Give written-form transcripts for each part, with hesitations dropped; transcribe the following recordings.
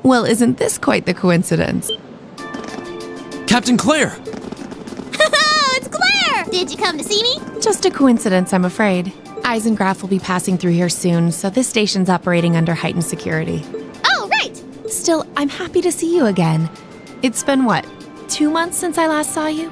Well, isn't this quite the coincidence? Captain Claire! It's Claire! Did you come to see me? Just a coincidence, I'm afraid. Eisengraf will be passing through here soon, so this station's operating under heightened security. Oh, right! Still, I'm happy to see you again. It's been, what, 2 months since I last saw you?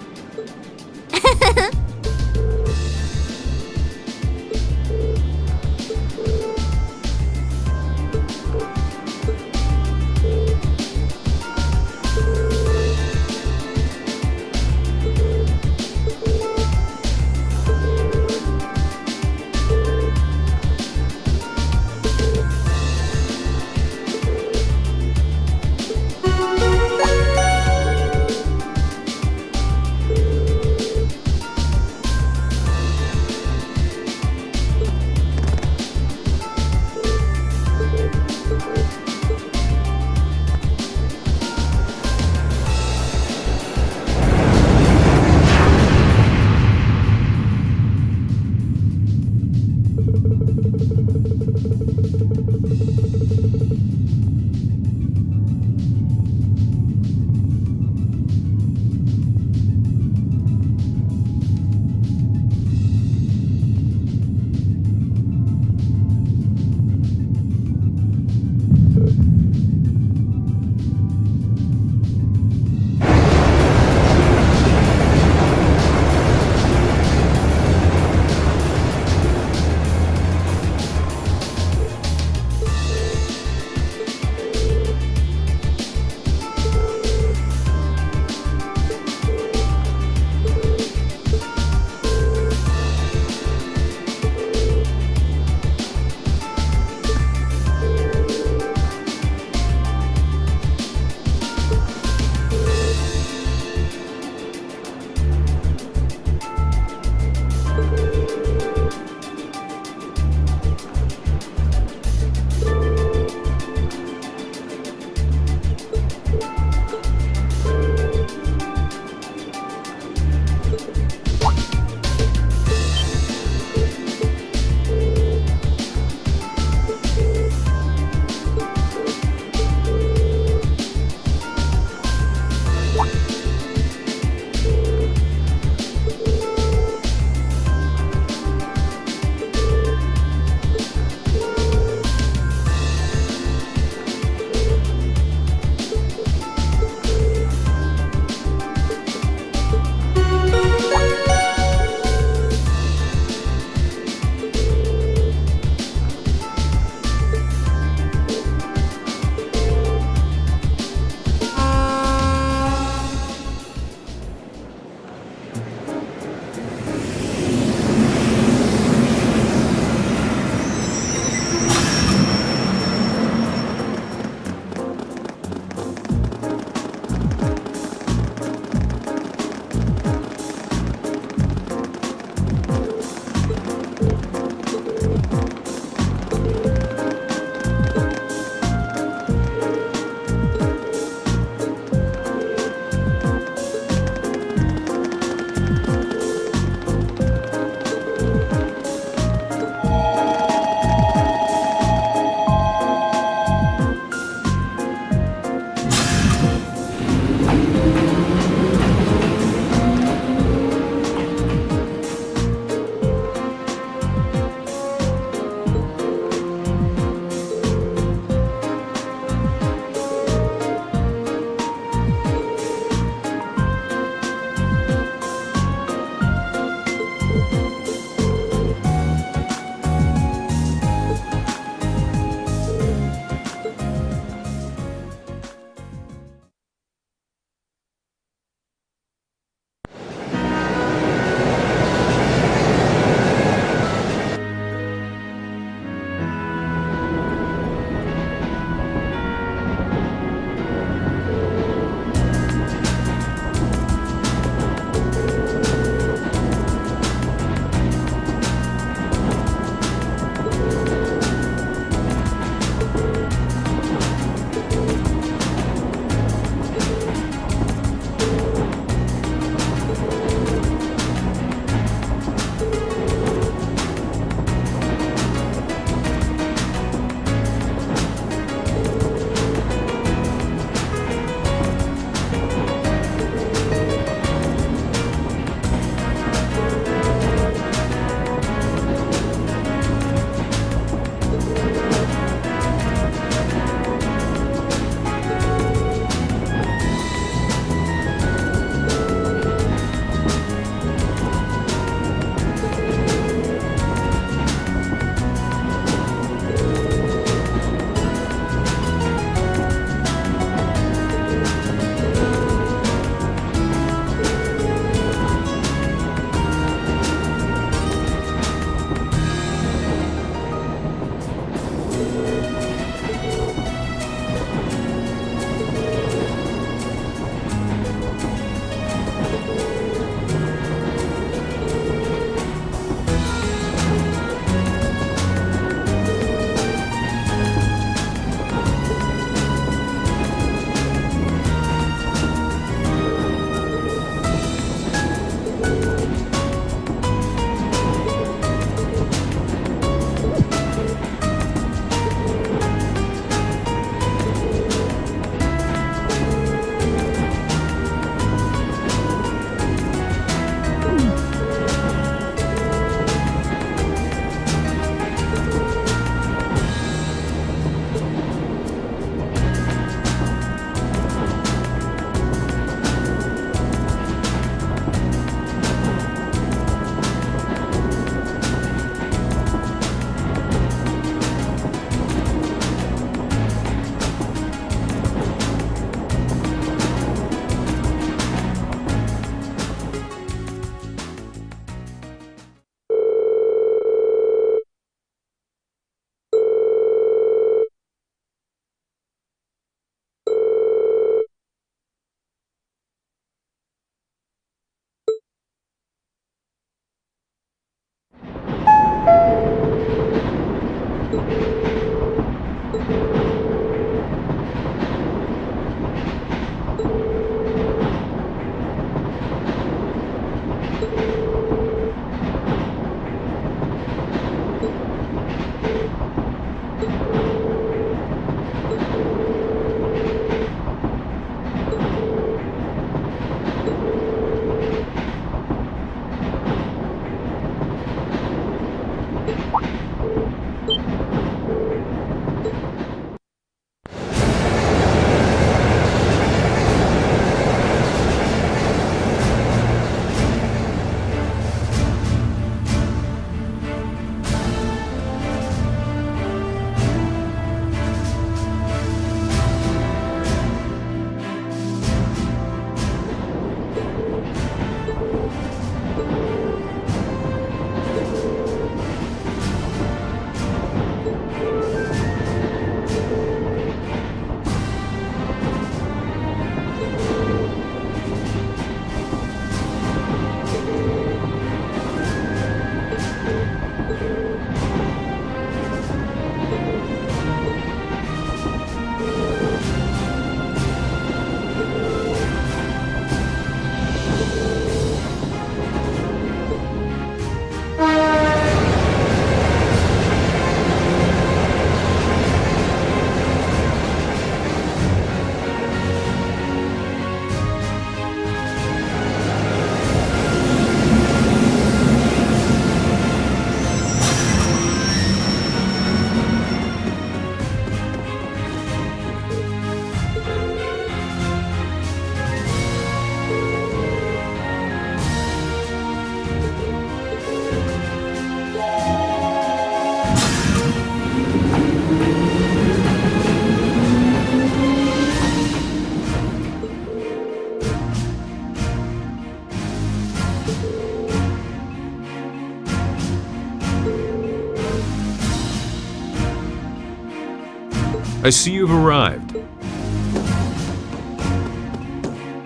I see you've arrived.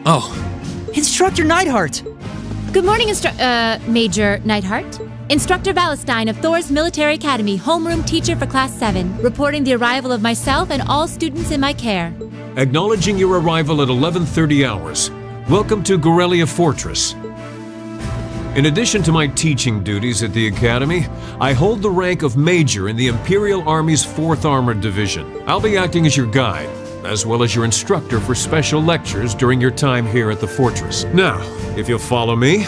Oh, Instructor Neidhart! Good morning, Major Neidhart. Instructor Valestein of Thor's Military Academy, homeroom teacher for Class 7, reporting the arrival of myself and all students in my care. Acknowledging your arrival at 11:30 hours. Welcome to Gorelia Fortress. In addition to my teaching duties at the Academy, I hold the rank of Major in the Imperial Army's 4th Armored Division. I'll be acting as your guide, as well as your instructor for special lectures during your time here at the Fortress. Now, if you'll follow me.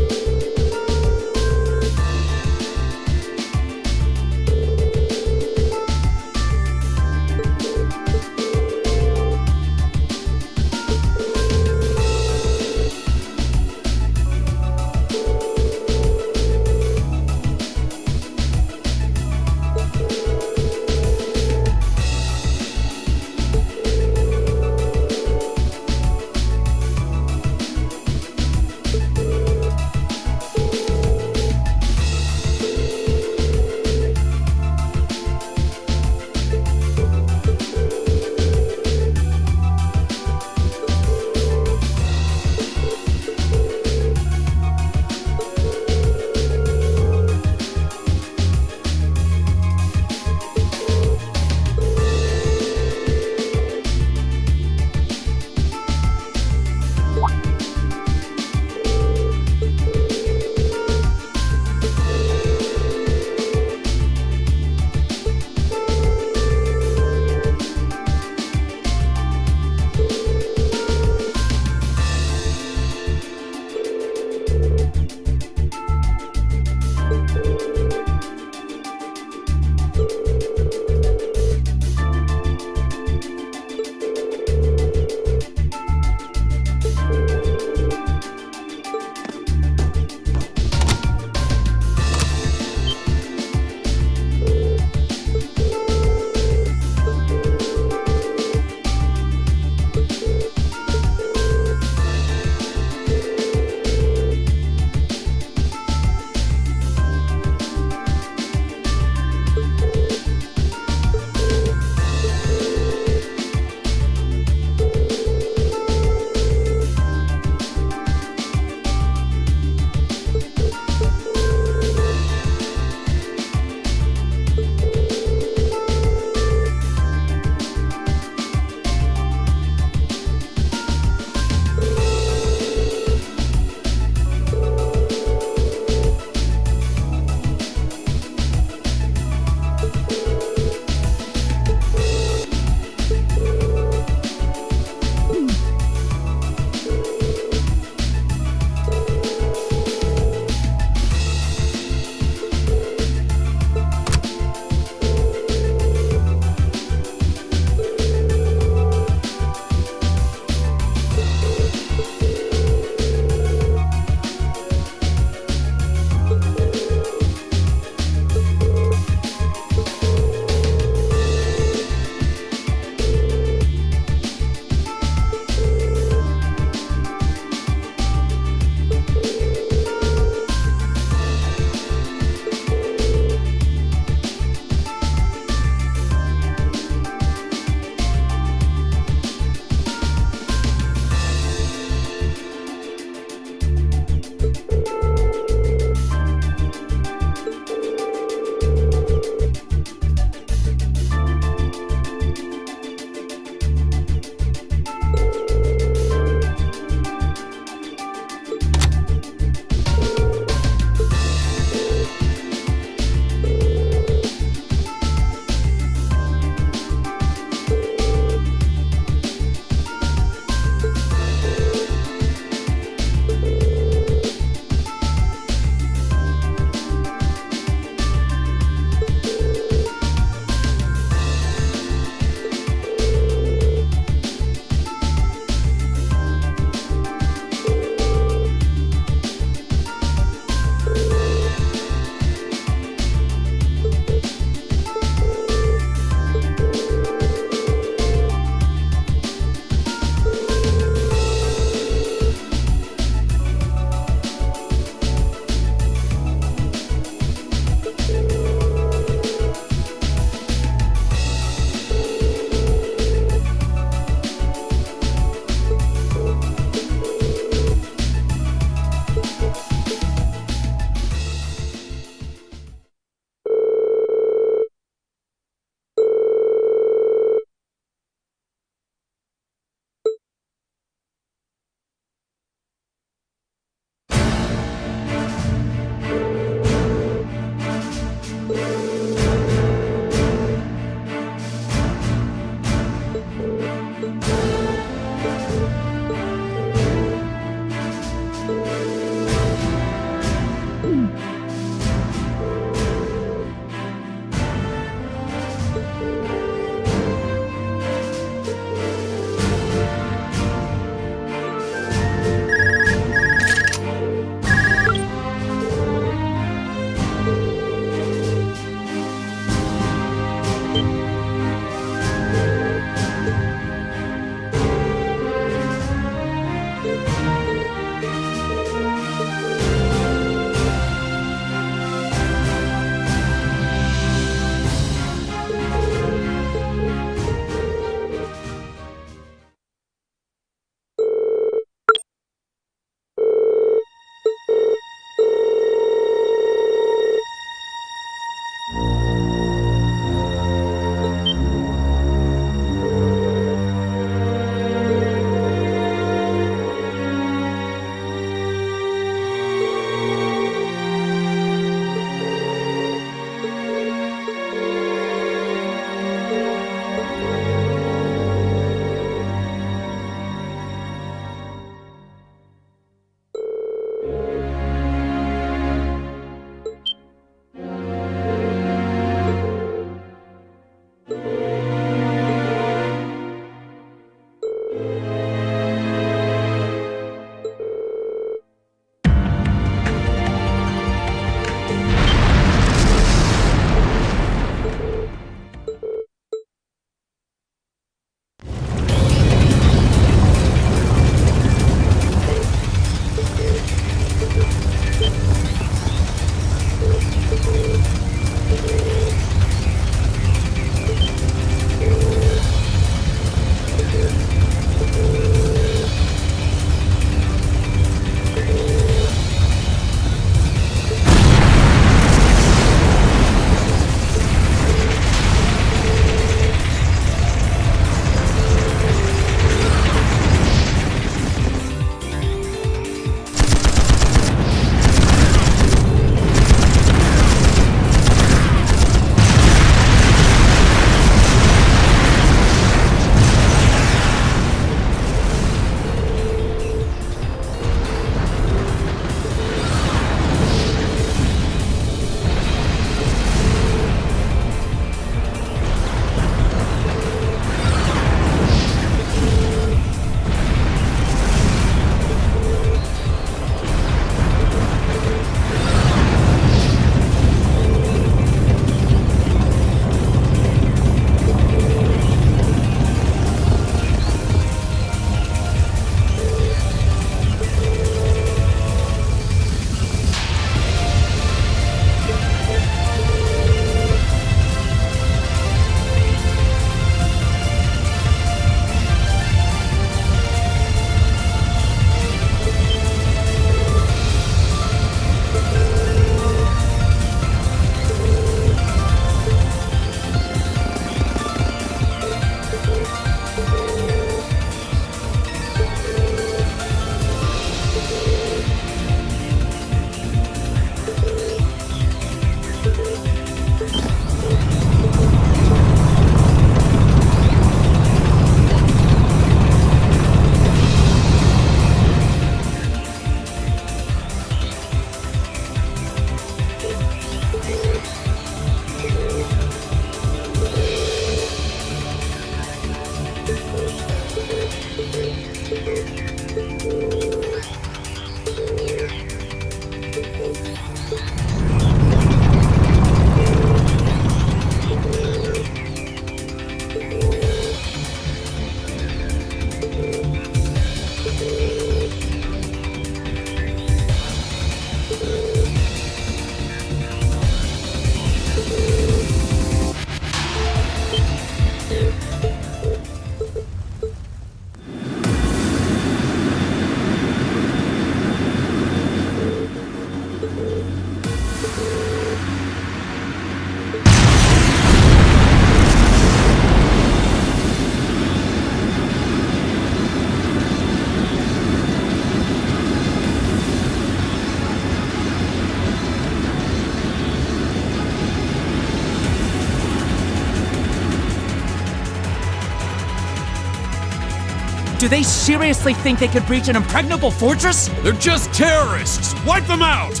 Do they seriously think they could breach an impregnable fortress? They're just terrorists! Wipe them out!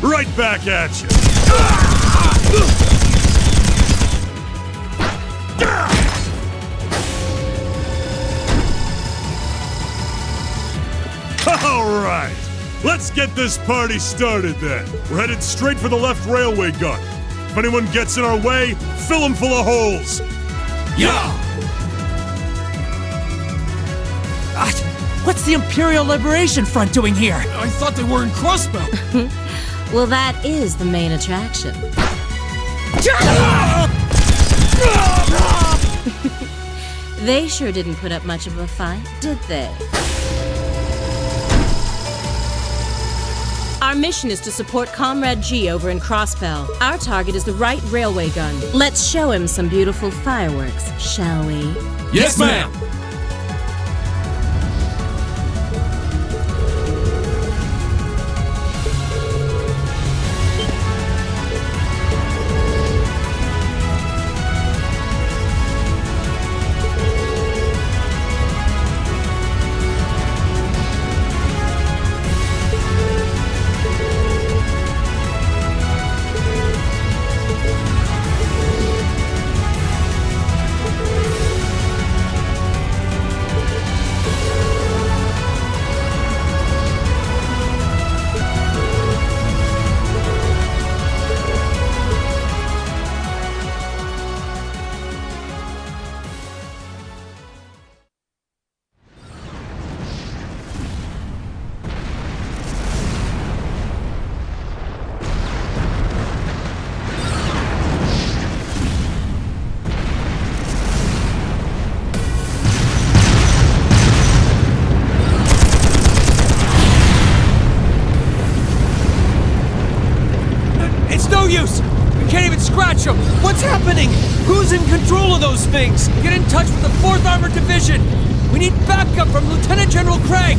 Right back at you. All right. Let's get this party started then. We're headed straight for the left railway gun. If anyone gets in our way, fill them full of holes. Yeah! What's the Imperial Liberation Front doing here? I thought they were in Crossbow. Well, that is the main attraction. They sure didn't put up much of a fight, did they? Our mission is to support Comrade G over in Crossbell. Our target is the right railway gun. Let's show him some beautiful fireworks, shall we? Yes, ma'am. use! We can't even scratch them! What's happening? Who's in control of those things? Get in touch with the 4th Armored Division! We need backup from Lieutenant General Craig!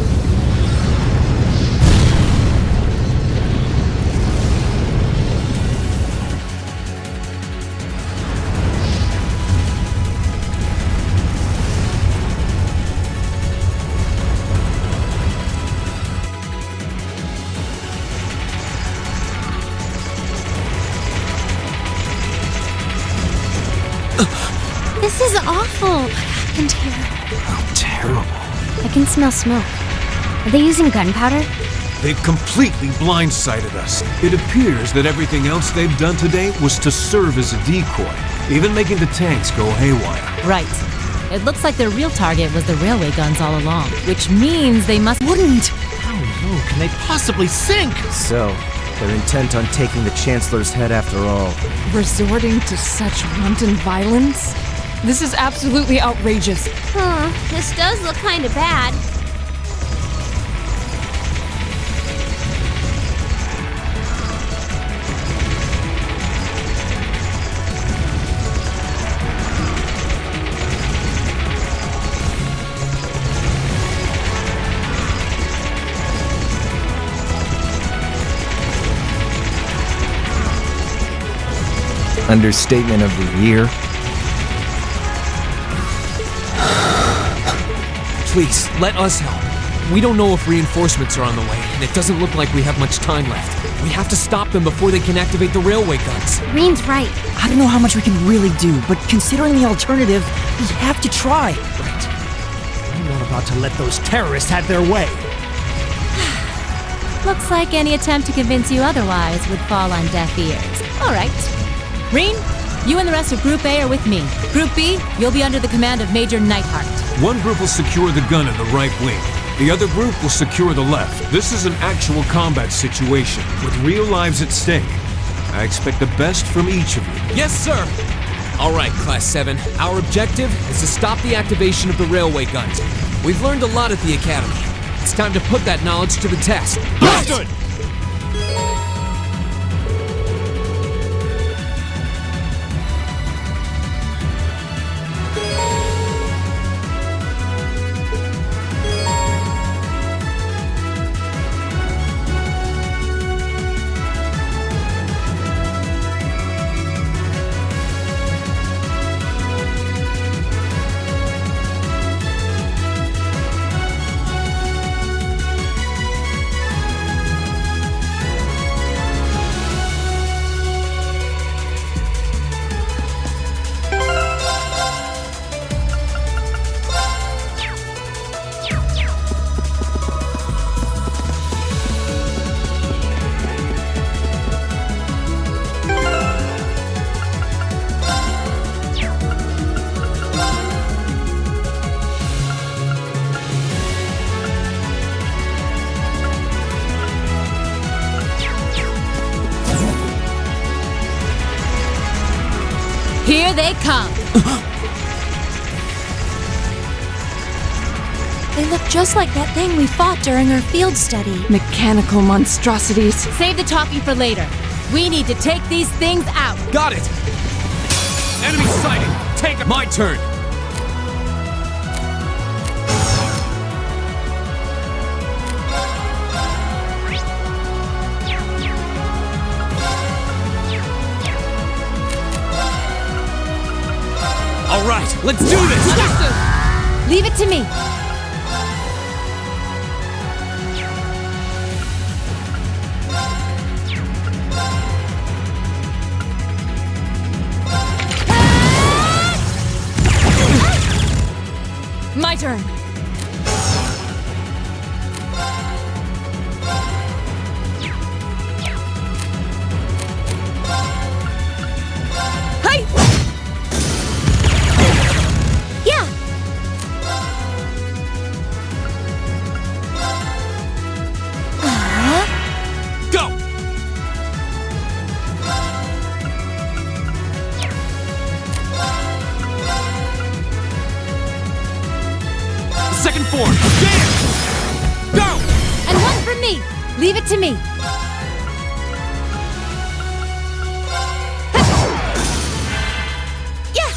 This is awful. What happened here? How terrible. I can smell smoke. Are they using gunpowder? They've completely blindsided us. It appears that everything else they've done today was to serve as a decoy, even making the tanks go haywire. Right. It looks like their real target was the railway guns all along, which means they must— Wouldn't! How low can they possibly sink? So, they're intent on taking the Chancellor's head after all. Resorting to such wanton violence? This is absolutely outrageous. This does look kind of bad. Understatement of the year. Please, let us help. We don't know if reinforcements are on the way, and it doesn't look like we have much time left. We have to stop them before they can activate the railway guns. Reen's right. I don't know how much we can really do, but considering the alternative, we have to try. Right. I'm not about to let those terrorists have their way. looks like any attempt to convince you otherwise would fall on deaf ears. All right. Reen, you and the rest of Group A are with me. Group B, you'll be under the command of Major Neidhart. One group will secure the gun in the right wing. The other group will secure the left. This is an actual combat situation, with real lives at stake. I expect the best from each of you. Yes, sir! All right, Class 7. Our objective is to stop the activation of the railway guns. We've learned a lot at the Academy. It's time to put that knowledge to the test. Understood! they come! They look just like that thing we fought during our field study. Mechanical monstrosities. Save the talking for later. We need to take these things out. Got it! Enemy sighted! Take it! My turn! All right, let's do this! Leave it to me. My turn. Hey! Yeah! Go! Second form! Jam! Go! And one for me. Leave it to me. Yeah!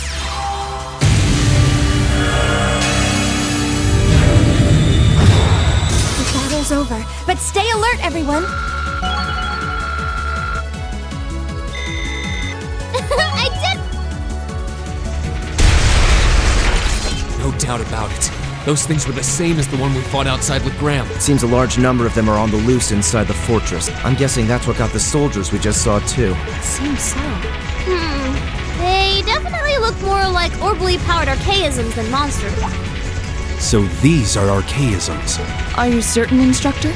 The battle's over, but stay alert, everyone. I did. No doubt about it. Those things were the same as the one we fought outside with Graham. It seems a large number of them are on the loose inside the fortress. I'm guessing that's what got the soldiers we just saw too. Seems so. They definitely look more like orbally powered archaisms than monsters. So these are archaisms. Are you certain, Instructor?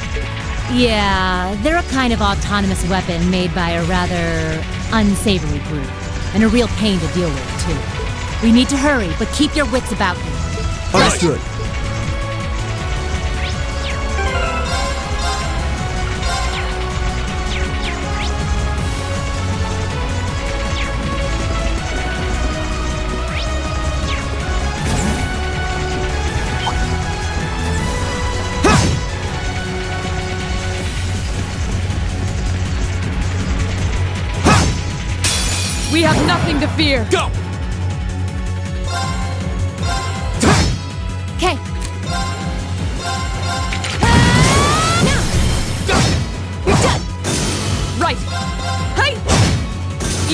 Yeah, they're a kind of autonomous weapon made by a rather unsavory group. And a real pain to deal with, too. We need to hurry, but keep your wits about you. Understood. We have nothing to fear. Go! Okay. Now! You're done! Right! Hey!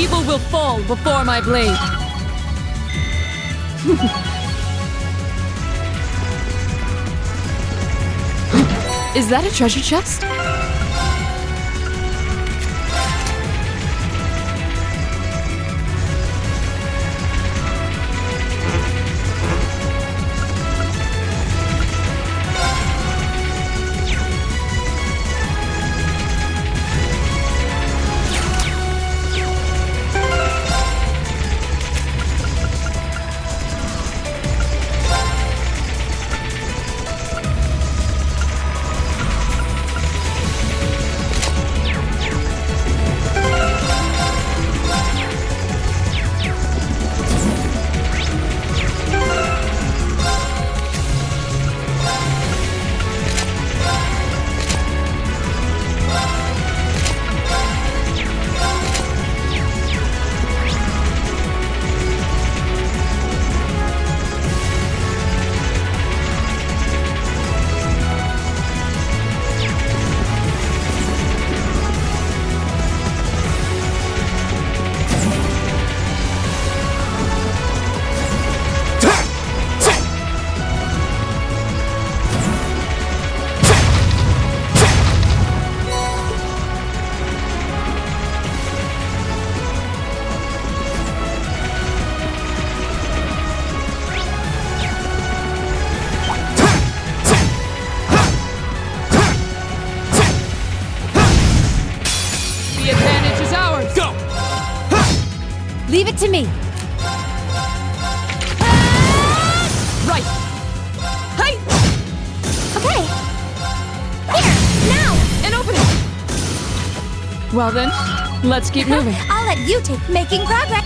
Evil will fall before my blade. Is that a treasure chest? Leave it to me. Right. Hey! Okay. Here, now! An opening! Well then, let's keep moving. I'll let you take making progress.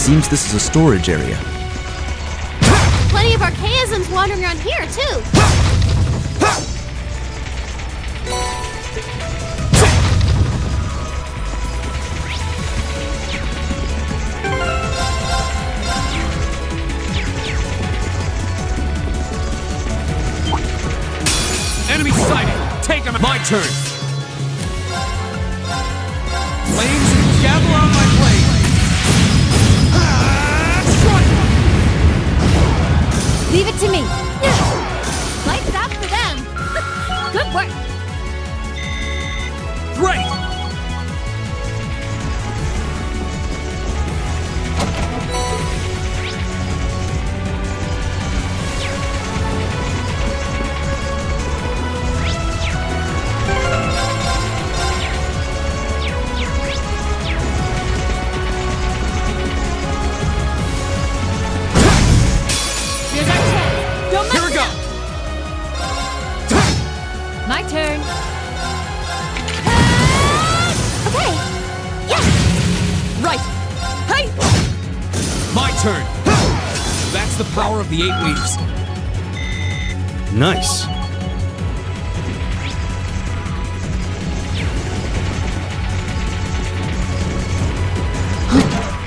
Seems this is a storage area. Plenty of archaisms wandering around here, too. Enemy sighted! Take him! My turn! Flames and gavel on my blade! Leave it to me. Lights out for them. Good work. Great! Here's our chance. Don't Here mess we it go! up. My turn. Okay. Right. Hey! My turn! That's the power of the 8 waves. Nice.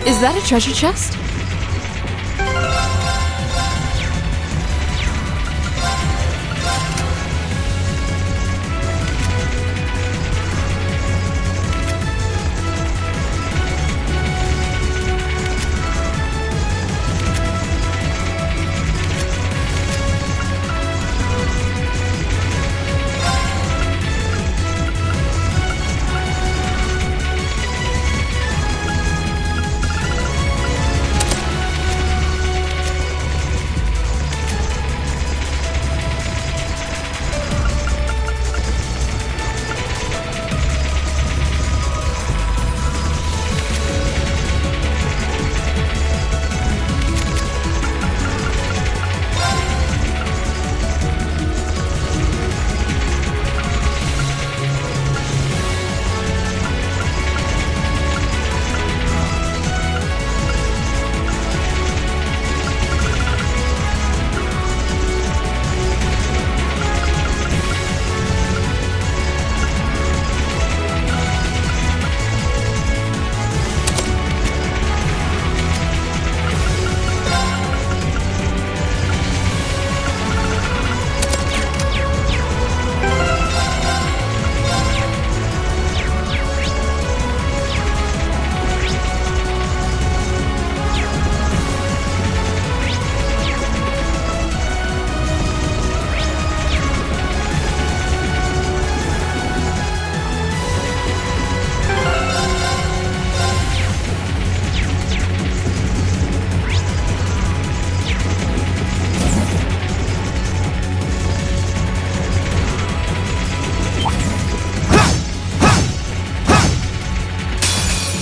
Is that a treasure chest?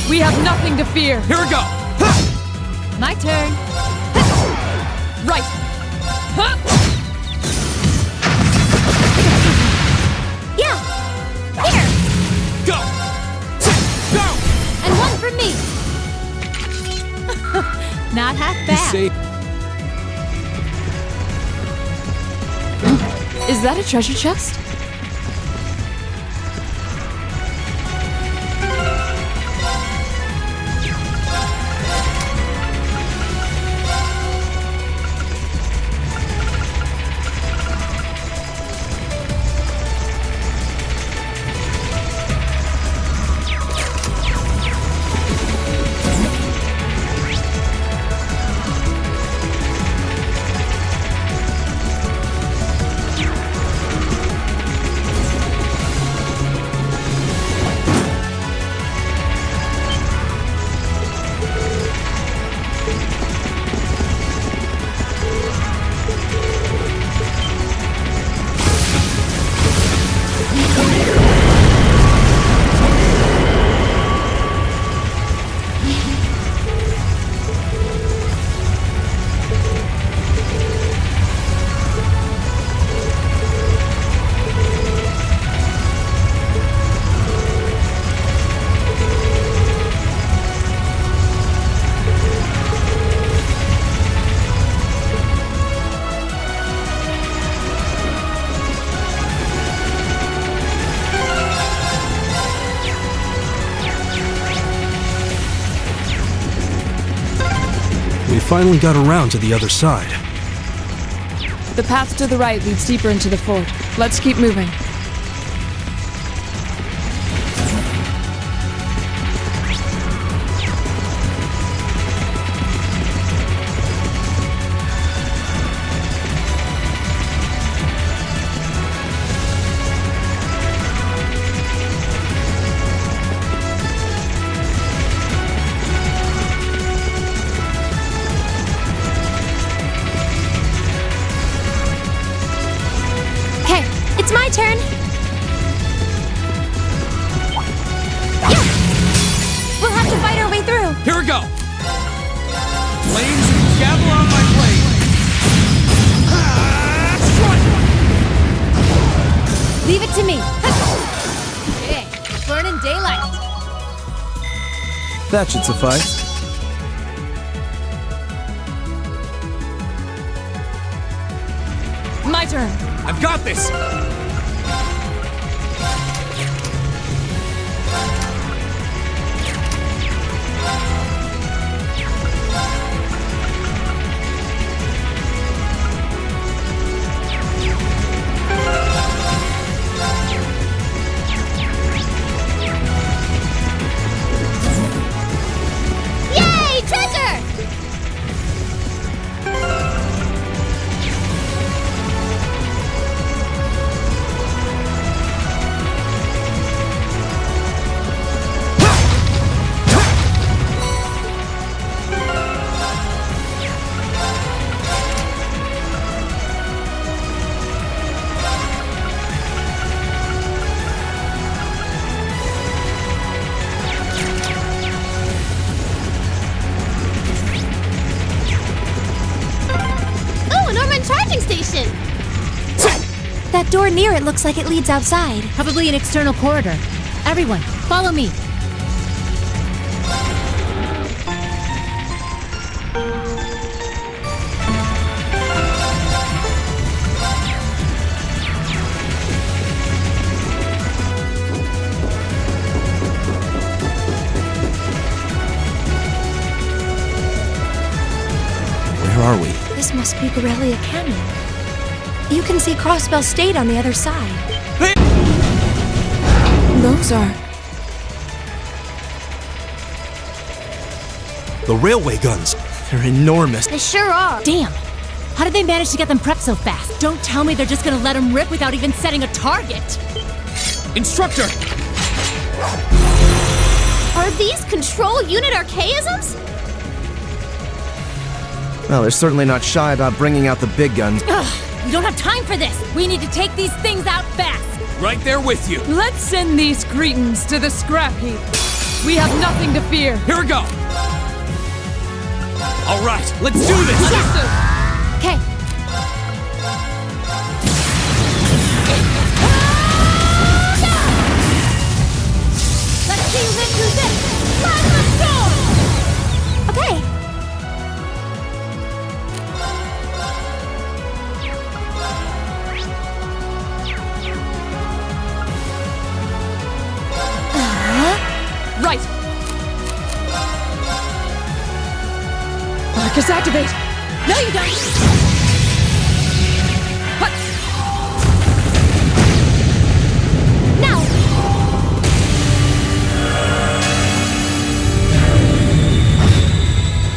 We have nothing to fear. Here we go! My turn. Right. Yeah. Here. Go! Go! And one for me. Not half You bad. say Is that a treasure chest? finally got around to the other side. The path to the right leads deeper into the fort. Let's keep moving. It's my turn. Yeah. We'll have to fight our way through. Here we go! Flames, gather on my blade! Leave it to me. Okay, burning daylight. That should suffice. My turn. I've got this! Yay! Treasure! Ooh, an Ormond charging station! That door near it looks like it leads outside. Probably an external corridor. Everyone, follow me. Where are we? This must be Gorelia Canyon. You can see Crossbell State on the other side. Those are... The railway guns. They're enormous. They sure are. Damn! How did they manage to get them prepped so fast? Don't tell me they're just gonna let them rip without even setting a target! Instructor! Are these control unit archaisms? Well, they're certainly not shy about bringing out the big guns. Ugh! We don't have time for this! We need to take these things out fast! Right there with you! Let's send these cretins to the scrap heap. We have nothing to fear. Here we go! Alright, let's do this! Understood. Okay. Let's see you live through this! Plasma storm! Okay. Right. Arcus activate. No, you don't! Hut. Now.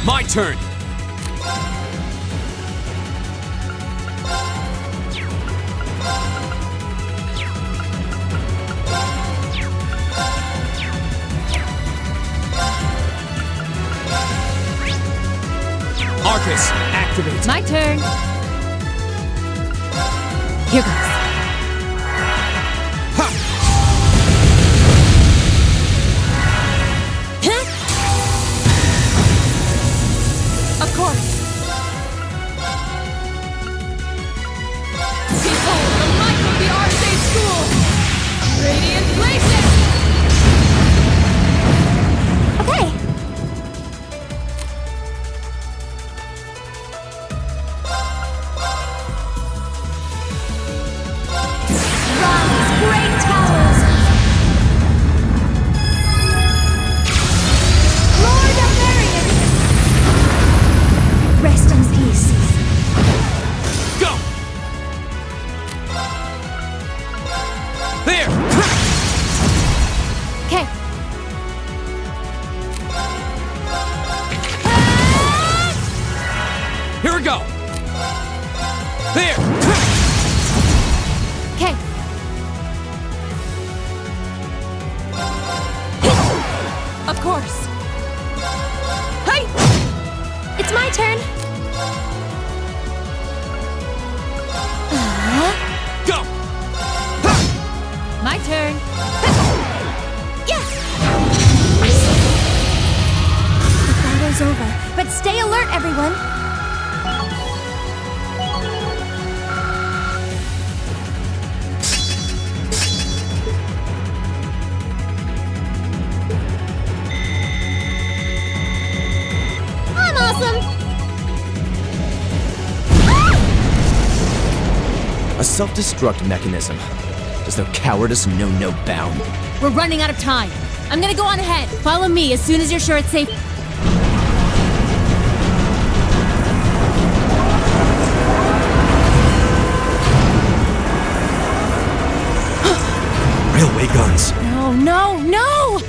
My turn! Arcus, activate! My turn. Here goes. Of course. Behold the might of the Arcade School! Radiant blazes! Okay. There! Okay. Here we go! There! Okay. Of course. Hey! It's my turn. Go! My turn. Yeah! The battle's over, but stay alert, everyone. I'm awesome! A self-destruct mechanism. Does their cowardice know no bound? We're running out of time. I'm gonna go on ahead. Follow me as soon as you're sure it's safe. Railway guns. No, no, no!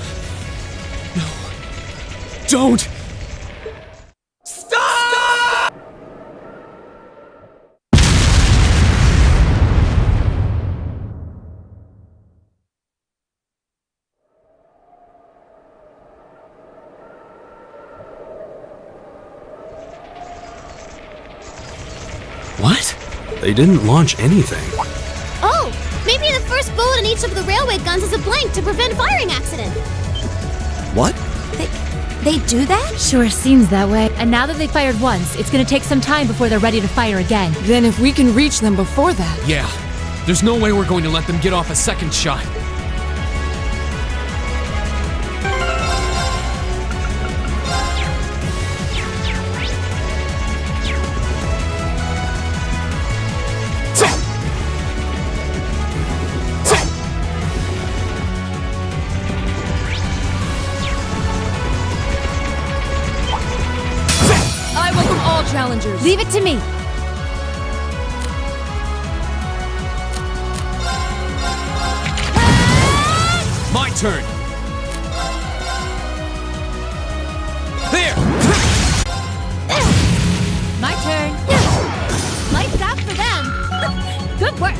Don't! What? They didn't launch anything. Oh, maybe the first bullet in each of the railway guns is a blank to prevent firing accident. What? They do that? Sure seems that way. And now that they fired once, it's gonna take some time before they're ready to fire again. Then if we can reach them before that... Yeah. There's no way we're going to let them get off a second shot. I welcome all challengers. Leave it to me. My turn! There! My turn. Lights out for them. Good work.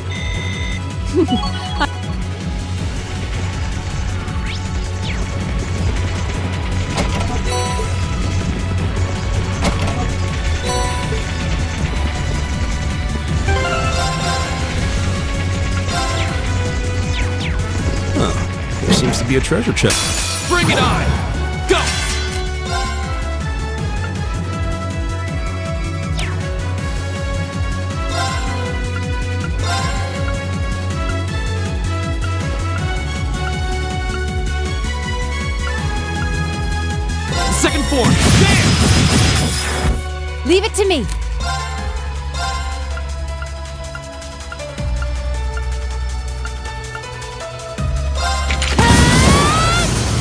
There seems to be a treasure chest. Bring it on! Go! Second form! Damn! Leave it to me.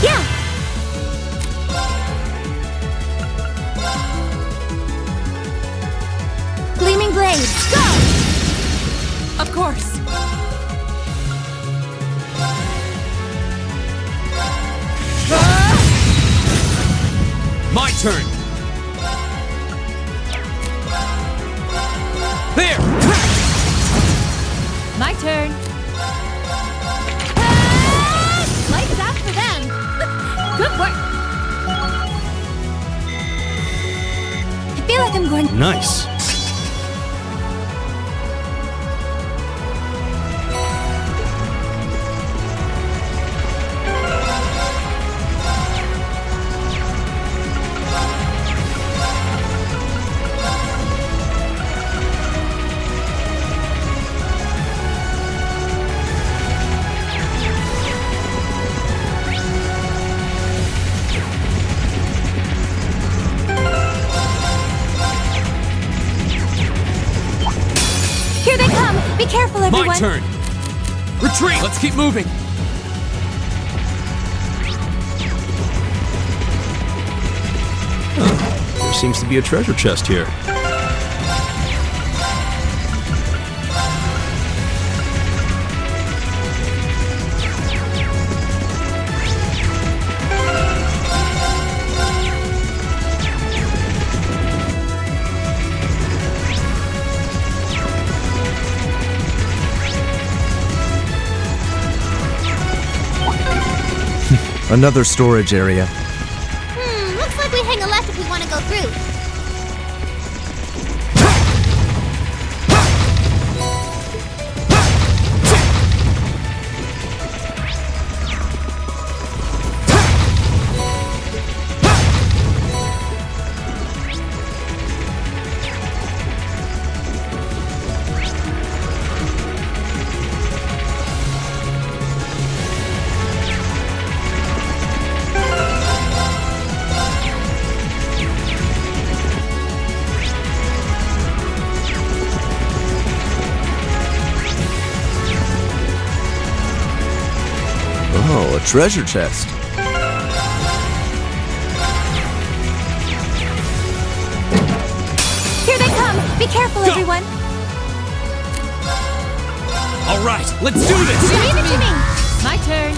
Yeah! Gleaming blades, go! Of course. My turn! There! My turn. Lights out for them. Good work. I feel like I'm going... Nice. Here they come! Be careful, everyone! My turn! Retreat! Let's keep moving! There seems to be a treasure chest here. Another storage area. Looks like we hang a left if we want to go through. Oh, a treasure chest. Here they come! Be careful, everyone! All right, let's do this! Leave it to me! My turn.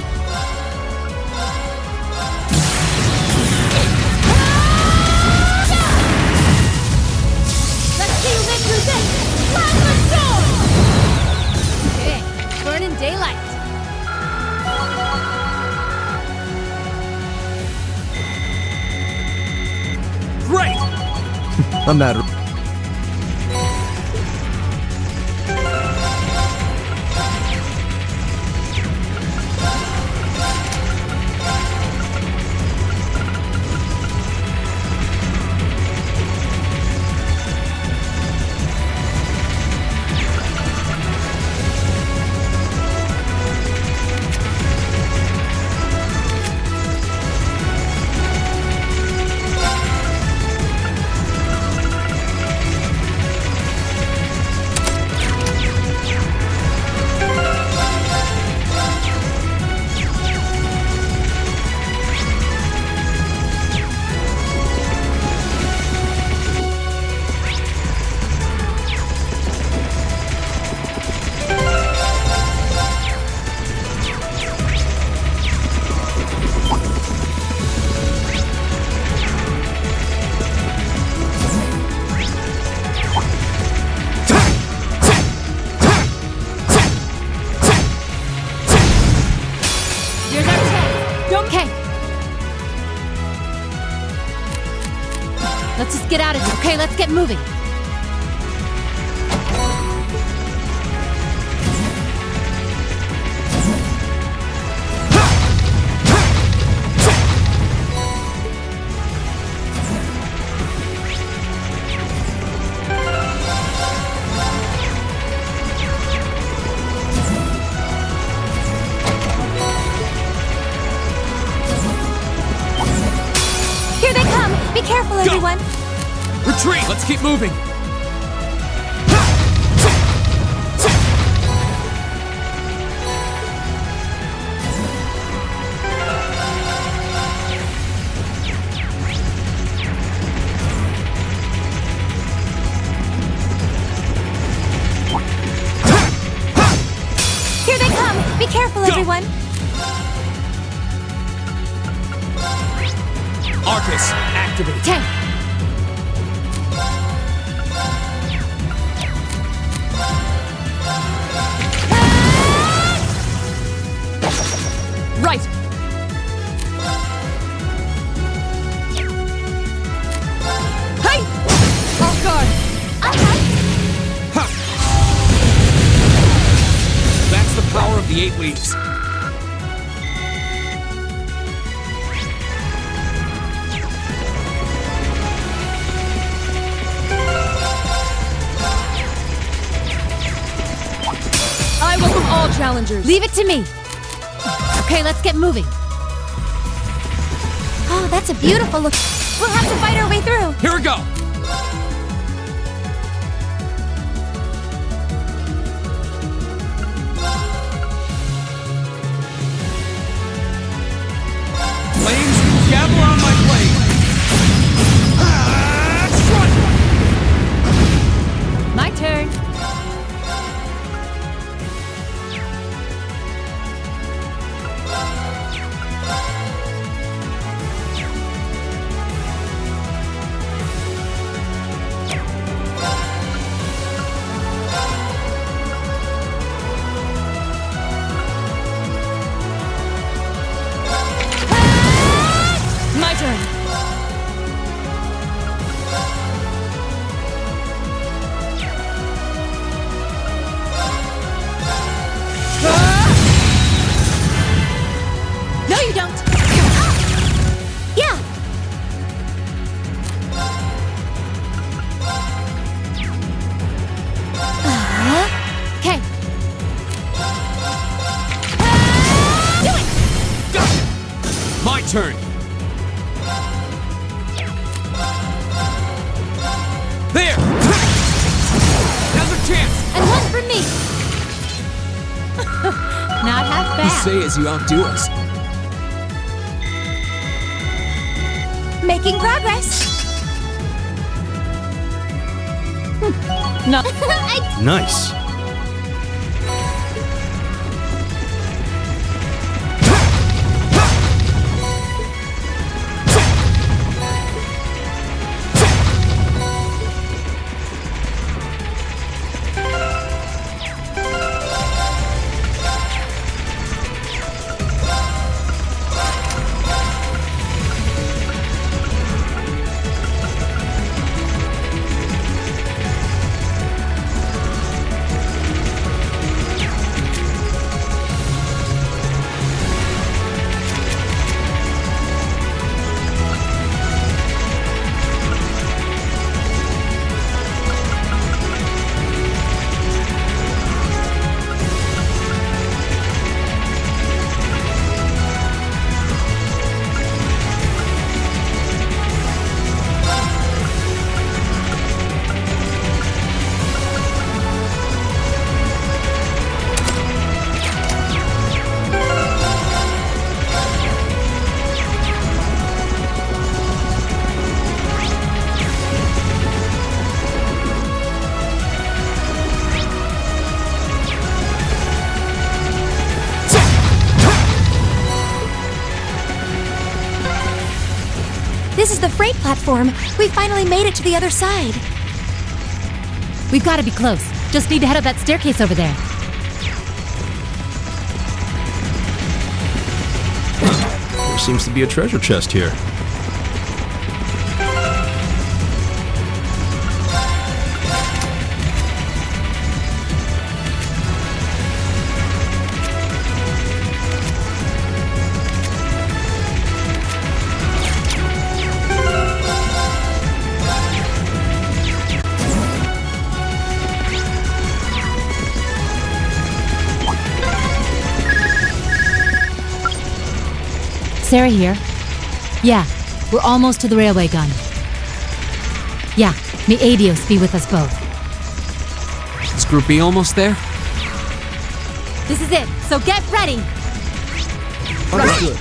Let's see you live through this! Plasma storm! Okay, burning daylight. Great! I'm at Here's our chance. Okay. Let's just get out of here. Okay, let's get moving. Here they come! Be careful, everyone! Retreat! Let's keep moving! Here they come! Be careful, everyone! Arcus, activate! Okay. Right! Hey! Oh god! That's the power of the 8 leaves. I welcome all challengers. Leave it to me. Okay, let's get moving. Oh, that's a beautiful look. We'll have to fight our way through. Here we go! Flames, gather on my blade! Strike! My turn. turn. There! Now's our chance! And one for me! Not half You bad. say as you outdo us. Making progress. No. Nice. This is the freight platform. We finally made it to the other side. We've got to be close. Just need to head up that staircase over there. There seems to be a treasure chest here. Sarah here. Yeah, we're almost to the railway gun. Yeah, may Adios be with us both. Is Group B almost there? This is it, so get ready! Understood.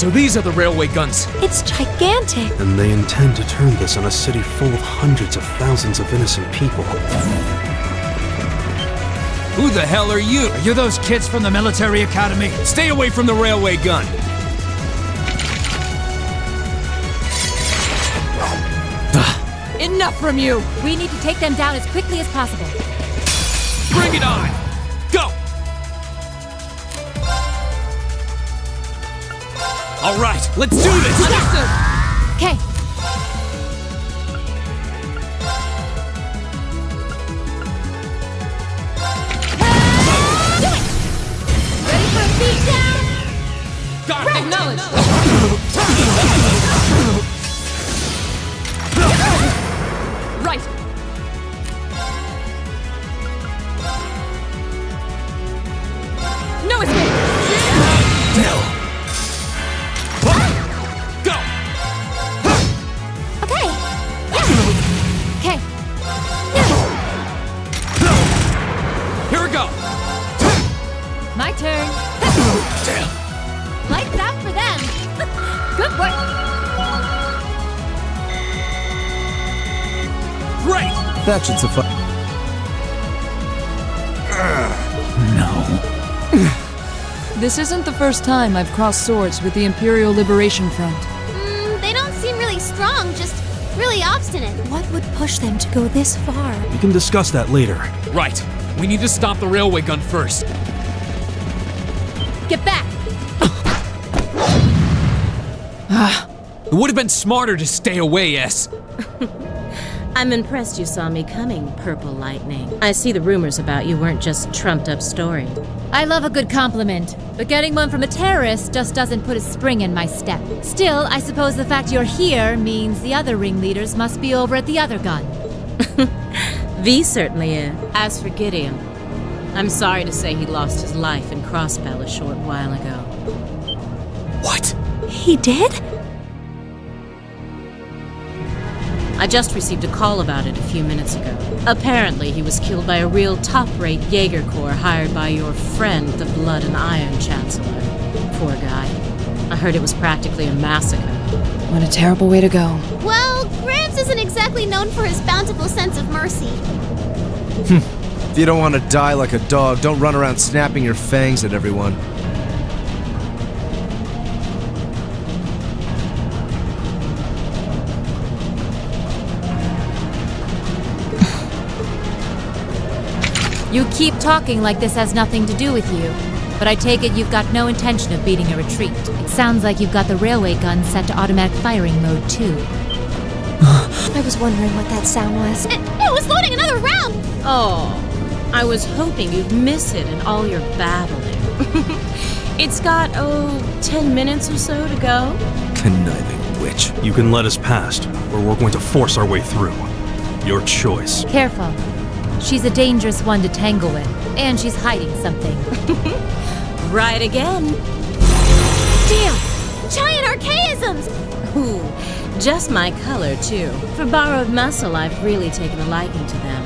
So these are the railway guns. It's gigantic. And they intend to turn this on a city full of hundreds of thousands of innocent people. Who the hell are you? Are you those kids from the military academy? Stay away from the railway gun. Enough from you! We need to take them down as quickly as possible. Bring it on! Go! All right, let's do this! Understood! Okay. Do it! Ready for a beatdown? Got it! Acknowledged! Right! No escape! Go! Okay. Okay. Here we go! My turn. Lights out for them. Good work. Great! That should suffice. This isn't the first time I've crossed swords with the Imperial Liberation Front. They don't seem really strong, just really obstinate. What would push them to go this far? We can discuss that later. Right. We need to stop the railway gun first. Get back. It would have been smarter to stay away, S. I'm impressed you saw me coming, Purple Lightning. I see the rumors about you weren't just trumped up story. I love a good compliment, but getting one from a terrorist just doesn't put a spring in my step. Still, I suppose the fact you're here means the other ringleaders must be over at the other gun. V certainly is. As for Gideon, I'm sorry to say he lost his life in Crossbell a short while ago. What? He did? I just received a call about it a few minutes ago. Apparently, he was killed by a real top-rate Jaeger Corps hired by your friend, the Blood and Iron Chancellor. Poor guy. I heard it was practically a massacre. What a terrible way to go. Well, Gramps isn't exactly known for his bountiful sense of mercy. If you don't want to die like a dog, don't run around snapping your fangs at everyone. You keep talking like this has nothing to do with you, but I take it you've got no intention of beating a retreat. It sounds like you've got the railway gun set to automatic firing mode, too. I was wondering what that sound was. It was loading another round! Oh, I was hoping you'd miss it in all your babbling. It's got, 10 minutes or so to go. Conniving witch. You can let us past, or we're going to force our way through. Your choice. Careful. She's a dangerous one to tangle with, and she's hiding something. Right again. Damn! Giant archaisms! Ooh, just my color, too. For borrowed muscle, I've really taken a liking to them.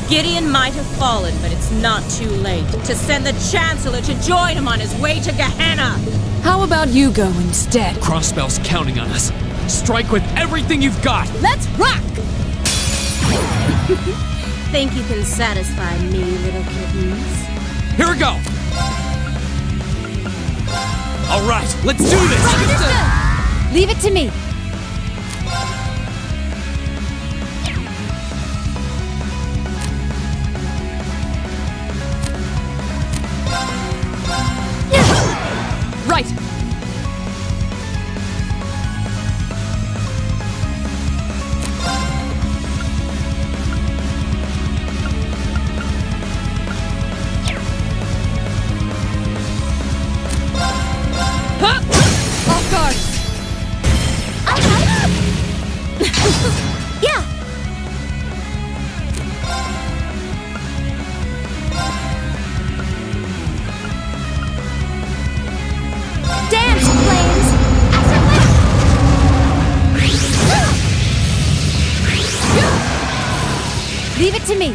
Gideon might have fallen, but it's not too late to send the Chancellor to join him on his way to Gehenna. How about you go instead? Crossbell's counting on us. Strike with everything you've got! Let's rock! Think you can satisfy me, little kittens? Here we go! All right, let's do this! Leave it to me. Right! Off guard! Yeah! Dance, flames! Extra Leave it to me.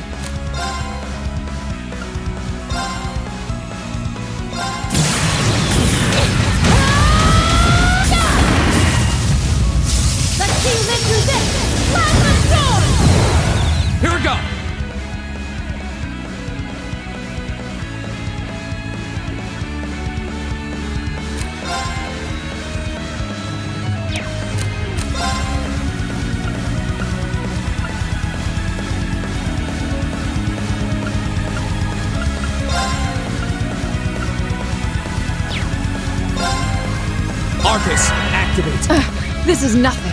activate. This is nothing.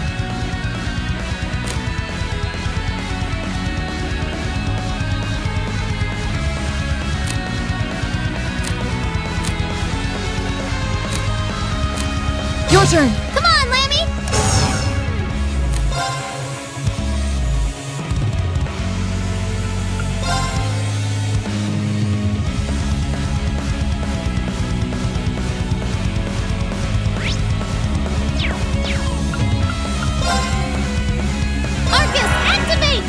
Your turn. Come on, Lammy! Arcus, activate!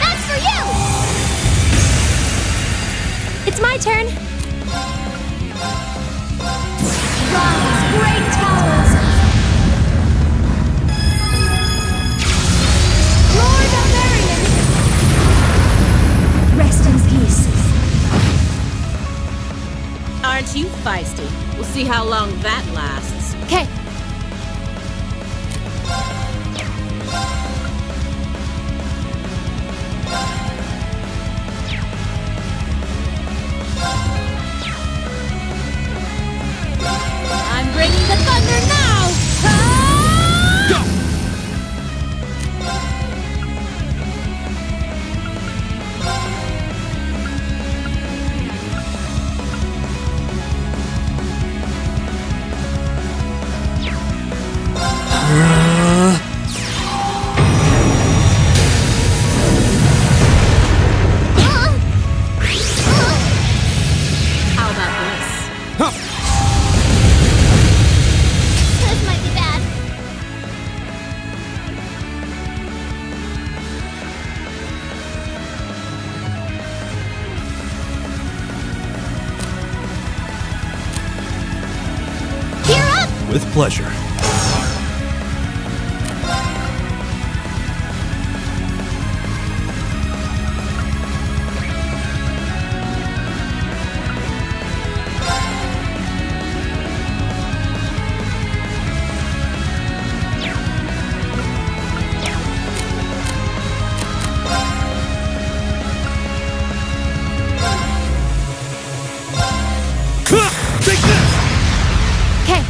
That's for you! It's my turn. Rise, great towers! Lord Barbarian! Rest in peace. Aren't you feisty? We'll see how long that lasts. Okay. I'm bringing the thunder now! Go! How about this? This might be bad. Gear up! With pleasure. Take this! Okay.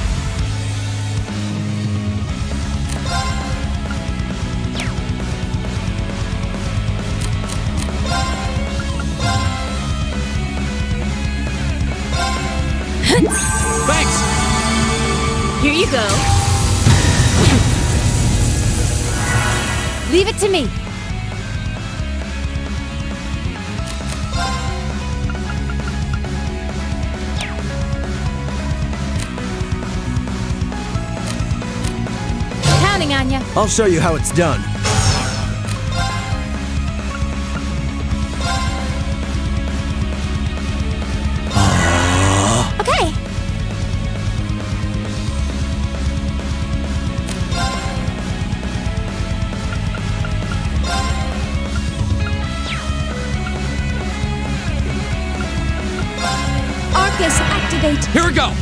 Thanks! Here you go. Leave it to me. Counting on ya. I'll show you how it's done. Okay. Arcus, activate. Here we go!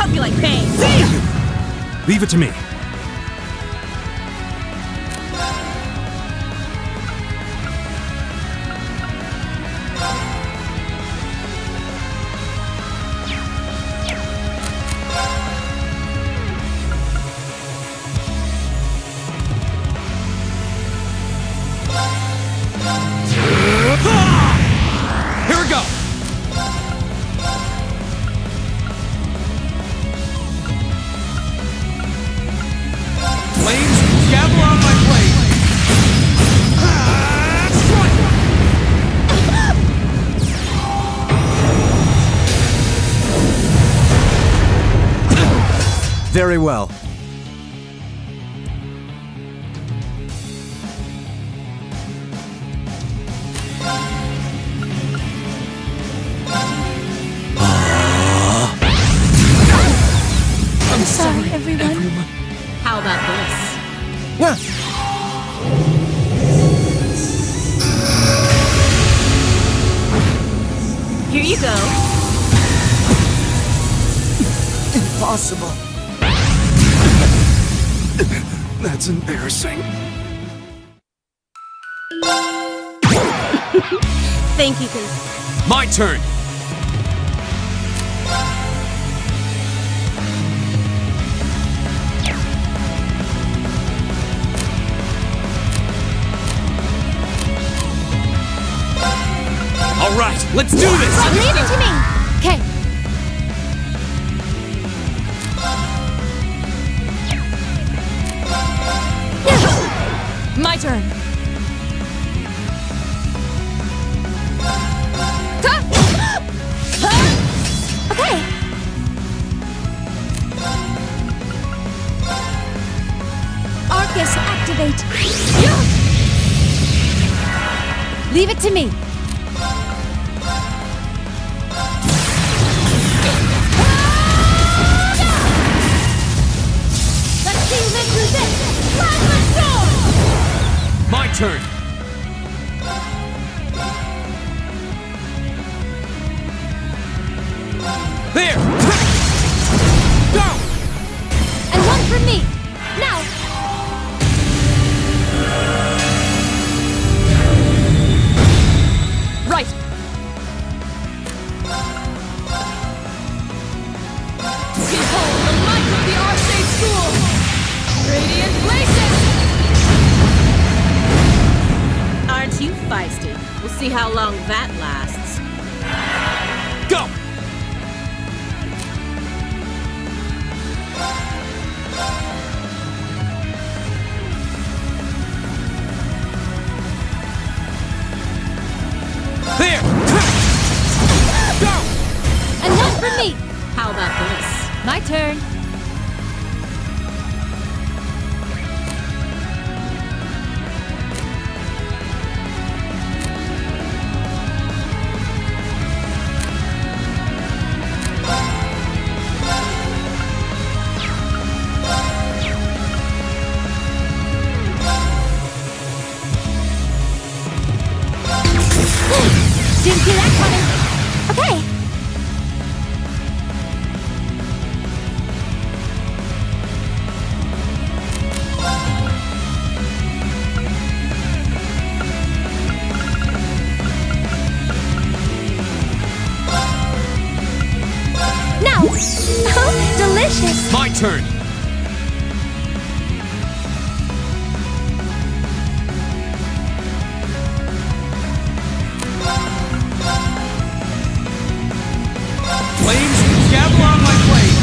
Hope you like pain. Leave it to me. Here we go! Flames, gather on my blade! Strike! Very well. I'm sorry, everyone. How about this? Here you go. Impossible. That's embarrassing. Think you can... My turn! All right, let's do this! Leave it to me! Okay. My turn. Okay. Arcus, activate. Leave it to me. Let's see you live through this! Plasma storm! My turn! There! Go! And one for me. Now. Right. Behold the might of the Arcade School! Radiant Blazes! Aren't you feisty? We'll see how long that lasts. Go! There! Go! And one for me. How about this? My turn. Didn't see that coming. Okay. Now. Oh, delicious. My turn! Flames, gather on my blade!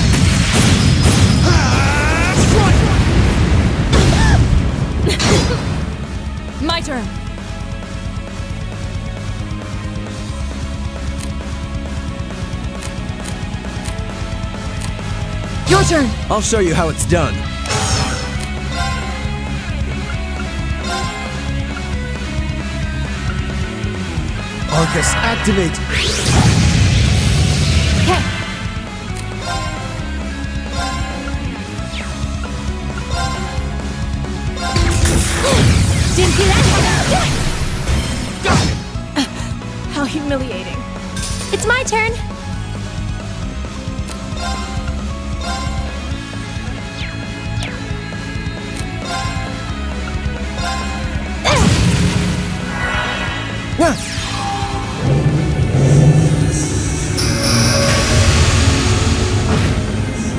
My turn. Your turn. I'll show you how it's done. Arcus, activate! Okay. Didn't see that coming. How humiliating. It's my turn.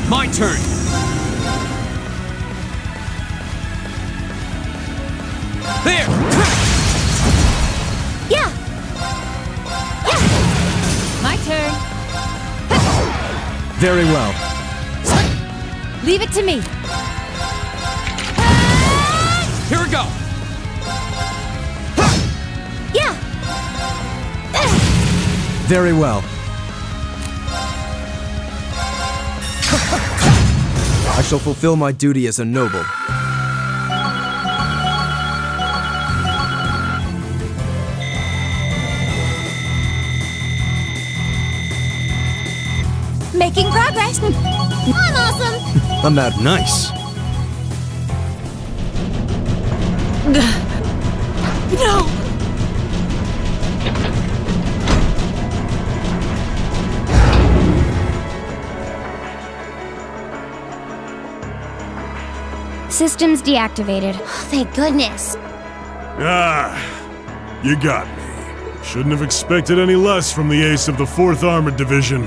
My turn! There! Yeah. My turn. Very well. Leave it to me. Here we go! Yeah. Very well. I shall fulfill my duty as a noble. Making progress. I'm awesome! I'm that nice. No! Systems deactivated. Thank goodness. Ah, you got me. Shouldn't have expected any less from the ace of the 4th Armored Division.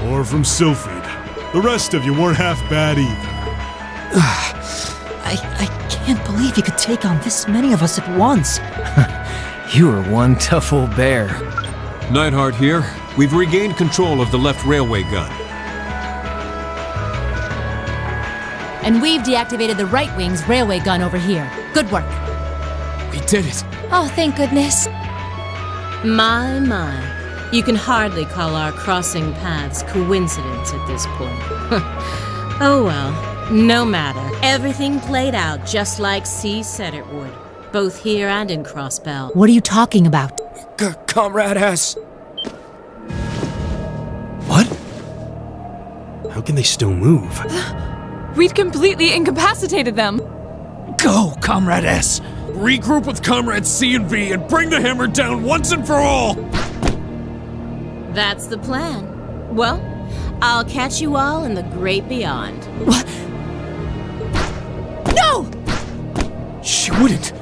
Or from Sylphid. The rest of you weren't half bad either. I can't believe you could take on this many of us at once. You are one tough old bear. Neidhart here. We've regained control of the left railway gun. And we've deactivated the right wing's railway gun over here. Good work. We did it. Oh, thank goodness. My, my. You can hardly call our crossing paths coincidence at this point. Oh well, no matter. Everything played out just like C said it would. Both here and in Crossbell. What are you talking about? Comrade S. What? How can they still move? We'd completely incapacitated them. Go, Comrade S! Regroup with Comrades C and V and bring the hammer down once and for all! That's the plan. Well, I'll catch you all in the great beyond. What? No! She wouldn't.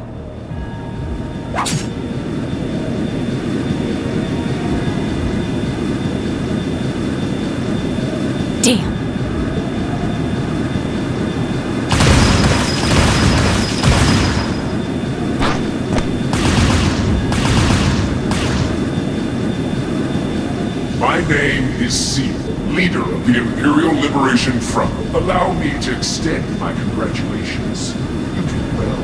Damn. My name is C, leader of the Imperial Liberation Front. Allow me to extend my congratulations. You did well,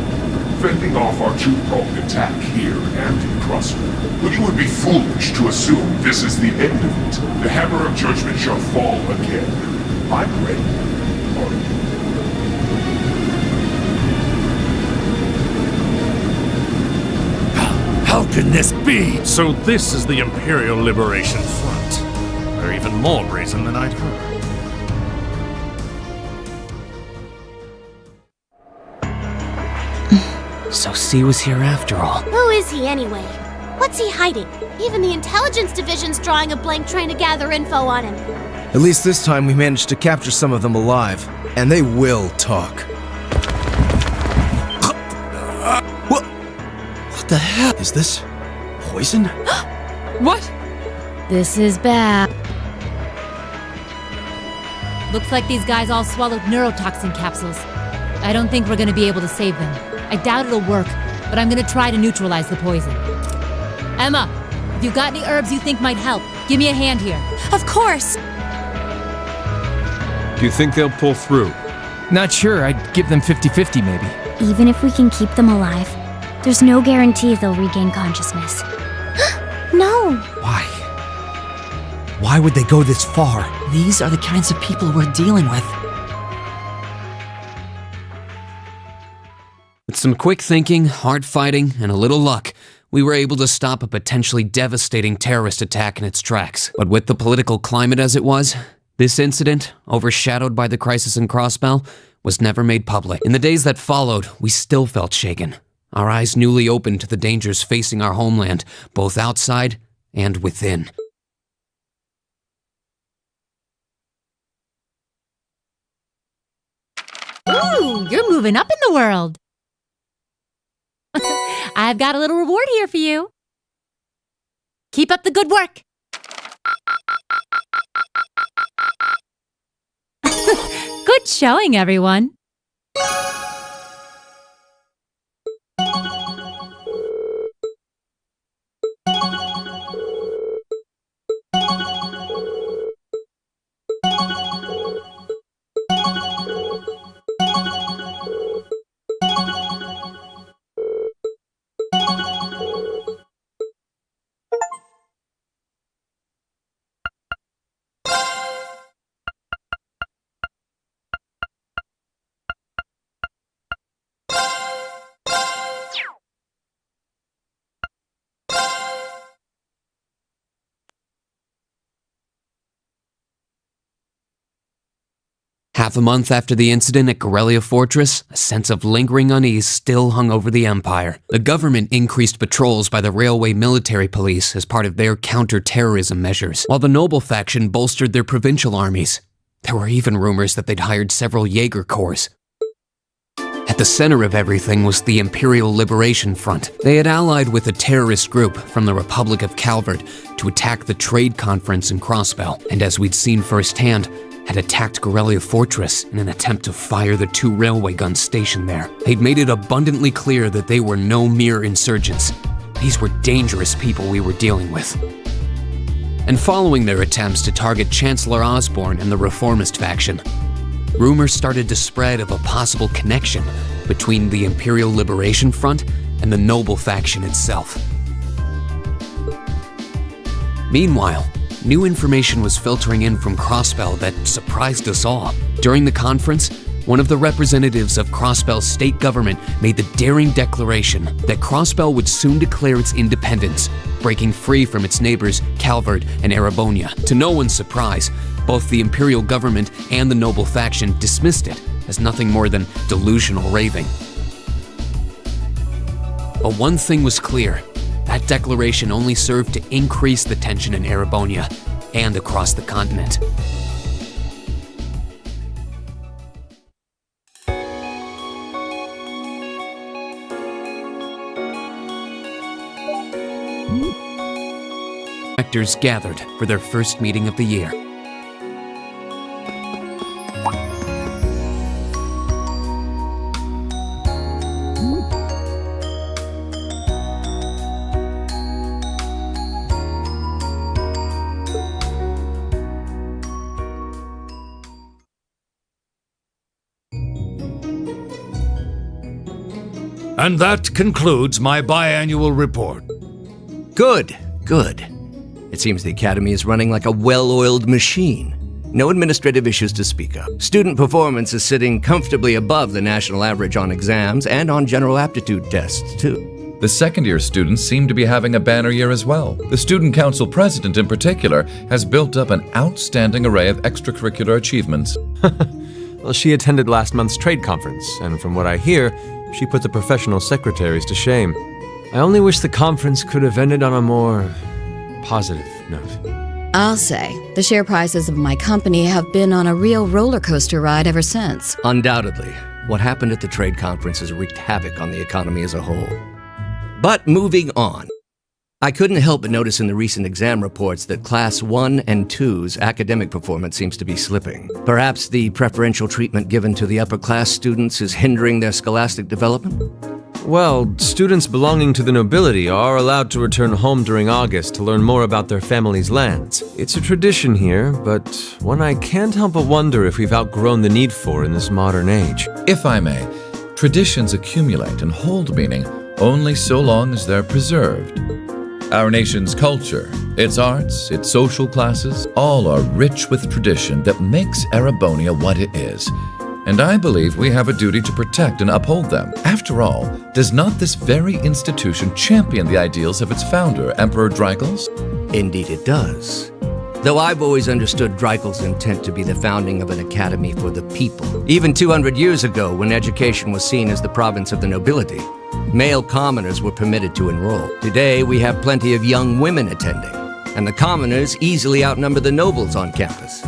fending off our two-pronged attack here and in Crossbell. But you would be foolish to assume this is the end of it. The hammer of judgment shall fall again. I'm ready. Are you? How can this be? So this is the Imperial Liberation Front. They're even more brazen than I'd heard. So C was here after all. Who is he anyway? What's he hiding? Even the intelligence division's drawing a blank trying to gather info on him. At least this time we managed to capture some of them alive. And they will talk. What the hell? Is this poison? What? This is bad. Looks like these guys all swallowed neurotoxin capsules. I don't think we're gonna be able to save them. I doubt it'll work, but I'm gonna try to neutralize the poison. Emma, if you've got any herbs you think might help, give me a hand here. Of course. Do you think they'll pull through? Not sure. I'd give them 50-50 maybe. Even if we can keep them alive, there's no guarantee they'll regain consciousness. No! Why? Why would they go this far? These are the kinds of people we're dealing with. With some quick thinking, hard fighting, and a little luck, we were able to stop a potentially devastating terrorist attack in its tracks. But with the political climate as it was, this incident, overshadowed by the crisis in Crossbell, was never made public. In the days that followed, we still felt shaken, our eyes newly opened to the dangers facing our homeland, both outside and within. Ooh, you're moving up in the world. I've got a little reward here for you. Keep up the good work. Good showing, everyone. Half a month after the incident at Gorelia Fortress, a sense of lingering unease still hung over the Empire. The government increased patrols by the railway military police as part of their counter-terrorism measures, while the noble faction bolstered their provincial armies. There were even rumors that they'd hired several Jaeger Corps. At the center of everything was the Imperial Liberation Front. They had allied with a terrorist group from the Republic of Calvert to attack the trade conference in Crossbell, and as we'd seen firsthand, had attacked Gorelia Fortress in an attempt to fire the 2 railway guns stationed there. They'd made it abundantly clear that they were no mere insurgents. These were dangerous people we were dealing with. And following their attempts to target Chancellor Osborne and the Reformist faction, rumors started to spread of a possible connection between the Imperial Liberation Front and the noble faction itself. Meanwhile, new information was filtering in from Crossbell that surprised us all. During the conference, one of the representatives of Crossbell's state government made the daring declaration that Crossbell would soon declare its independence, breaking free from its neighbors Calvert and Erebonia. To no one's surprise, both the Imperial government and the noble faction dismissed it as nothing more than delusional raving. But one thing was clear. That declaration only served to increase the tension in Erebonia and across the continent. Actors gathered for their first meeting of the year. And that concludes my biannual report. Good. It seems the Academy is running like a well-oiled machine. No administrative issues to speak of. Student performance is sitting comfortably above the national average on exams and on general aptitude tests, too. The second-year students seem to be having a banner year as well. The Student Council president, in particular, has built up an outstanding array of extracurricular achievements. Well, she attended last month's trade conference, and from what I hear, she put the professional secretaries to shame. I only wish the conference could have ended on a more positive note. I'll say, the share prices of my company have been on a real roller coaster ride ever since. Undoubtedly, what happened at the trade conference has wreaked havoc on the economy as a whole. But moving on. I couldn't help but notice in the recent exam reports that Class 1 and 2's academic performance seems to be slipping. Perhaps the preferential treatment given to the upper-class students is hindering their scholastic development? Well, students belonging to the nobility are allowed to return home during August to learn more about their family's lands. It's a tradition here, but one I can't help but wonder if we've outgrown the need for in this modern age. If I may, traditions accumulate and hold meaning only so long as they're preserved. Our nation's culture, its arts, its social classes, all are rich with tradition that makes Erebonia what it is. And I believe we have a duty to protect and uphold them. After all, does not this very institution champion the ideals of its founder, Emperor Dreikels? Indeed it does. Though I've always understood Dreikel's intent to be the founding of an academy for the people. Even 200 years ago, when education was seen as the province of the nobility, male commoners were permitted to enroll. Today, we have plenty of young women attending, and the commoners easily outnumber the nobles on campus.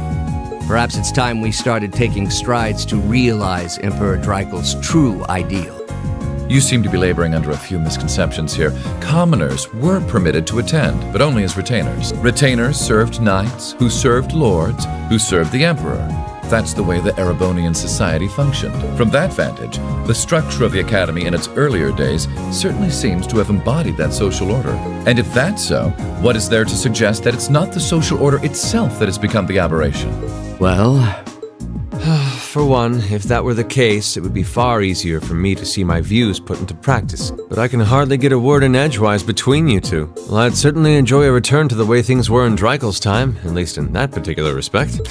Perhaps it's time we started taking strides to realize Emperor Dreikel's true ideal. You seem to be laboring under a few misconceptions here. Commoners were permitted to attend, but only as retainers. Retainers served knights, who served lords, who served the emperor. That's the way the Erebonian society functioned. From that vantage, the structure of the academy in its earlier days certainly seems to have embodied that social order. And if that's so, what is there to suggest that it's not the social order itself that has become the aberration? Well, for one, if that were the case, it would be far easier for me to see my views put into practice. But I can hardly get a word in edgewise between you two. Well, I'd certainly enjoy a return to the way things were in Dreikel's time, at least in that particular respect.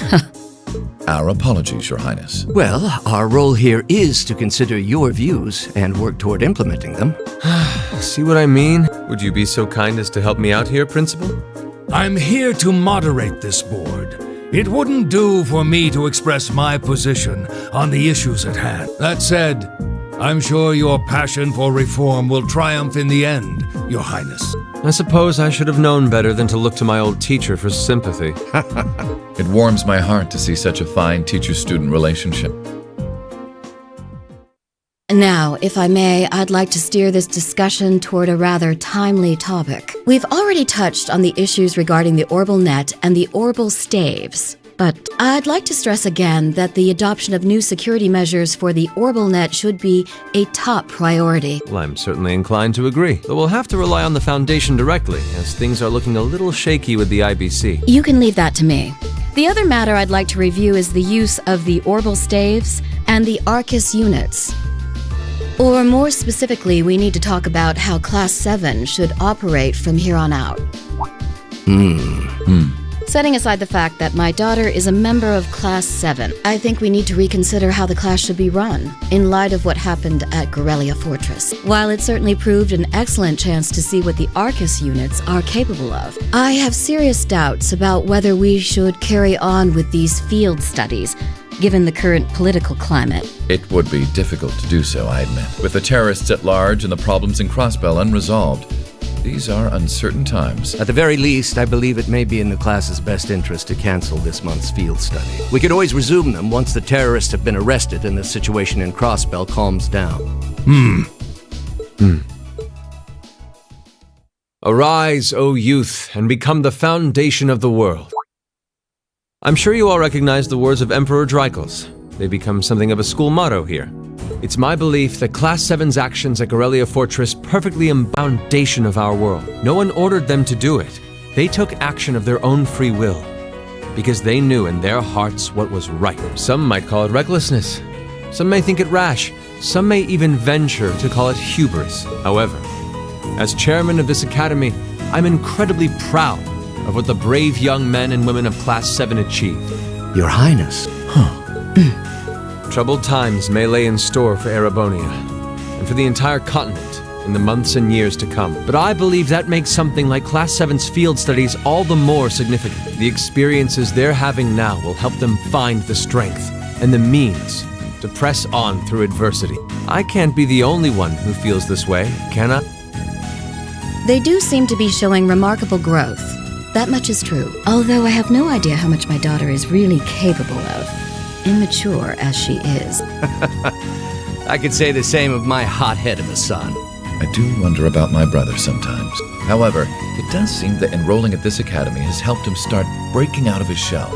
Our apologies, Your Highness. Well, our role here is to consider your views and work toward implementing them. See what I mean? Would you be so kind as to help me out here, Principal? I'm here to moderate this board. It wouldn't do for me to express my position on the issues at hand. That said, I'm sure your passion for reform will triumph in the end, Your Highness. I suppose I should have known better than to look to my old teacher for sympathy. It warms my heart to see such a fine teacher-student relationship. Now, if I may, I'd like to steer this discussion toward a rather timely topic. We've already touched on the issues regarding the Orbal Net and the Orbal Staves. But I'd like to stress again that the adoption of new security measures for the Orbal Net should be a top priority. Well, I'm certainly inclined to agree, but we'll have to rely on the Foundation directly, as things are looking a little shaky with the IBC. You can leave that to me. The other matter I'd like to review is the use of the Orbal Staves and the Arcus units. Or more specifically, we need to talk about how Class 7 should operate from here on out. Setting aside the fact that my daughter is a member of Class 7, I think we need to reconsider how the class should be run, in light of what happened at Gorelia Fortress. While it certainly proved an excellent chance to see what the Arcus units are capable of, I have serious doubts about whether we should carry on with these field studies, given the current political climate. It would be difficult to do so, I admit. With the terrorists at large and the problems in Crossbell unresolved, these are uncertain times. At the very least, I believe it may be in the class's best interest to cancel this month's field study. We could always resume them once the terrorists have been arrested and the situation in Crossbell calms down. Arise, O youth, and become the foundation of the world. I'm sure you all recognize the words of Emperor Dreikels. They become something of a school motto here. It's my belief that Class 7's actions at Gorelia Fortress perfectly embody the foundation of our world. No one ordered them to do it. They took action of their own free will, because they knew in their hearts what was right. Some might call it recklessness. Some may think it rash. Some may even venture to call it hubris. However, as chairman of this academy, I'm incredibly proud of what the brave young men and women of Class 7 achieved. Your Highness. Troubled times may lay in store for Erebonia, and for the entire continent in the months and years to come. But I believe that makes something like Class 7's field studies all the more significant. The experiences they're having now will help them find the strength and the means to press on through adversity. I can't be the only one who feels this way, can I? They do seem to be showing remarkable growth. That much is true. Although I have no idea how much my daughter is really capable of. Immature as she is. I could say the same of my hothead of a son. I do wonder about my brother sometimes. However, it does seem that enrolling at this academy has helped him start breaking out of his shell.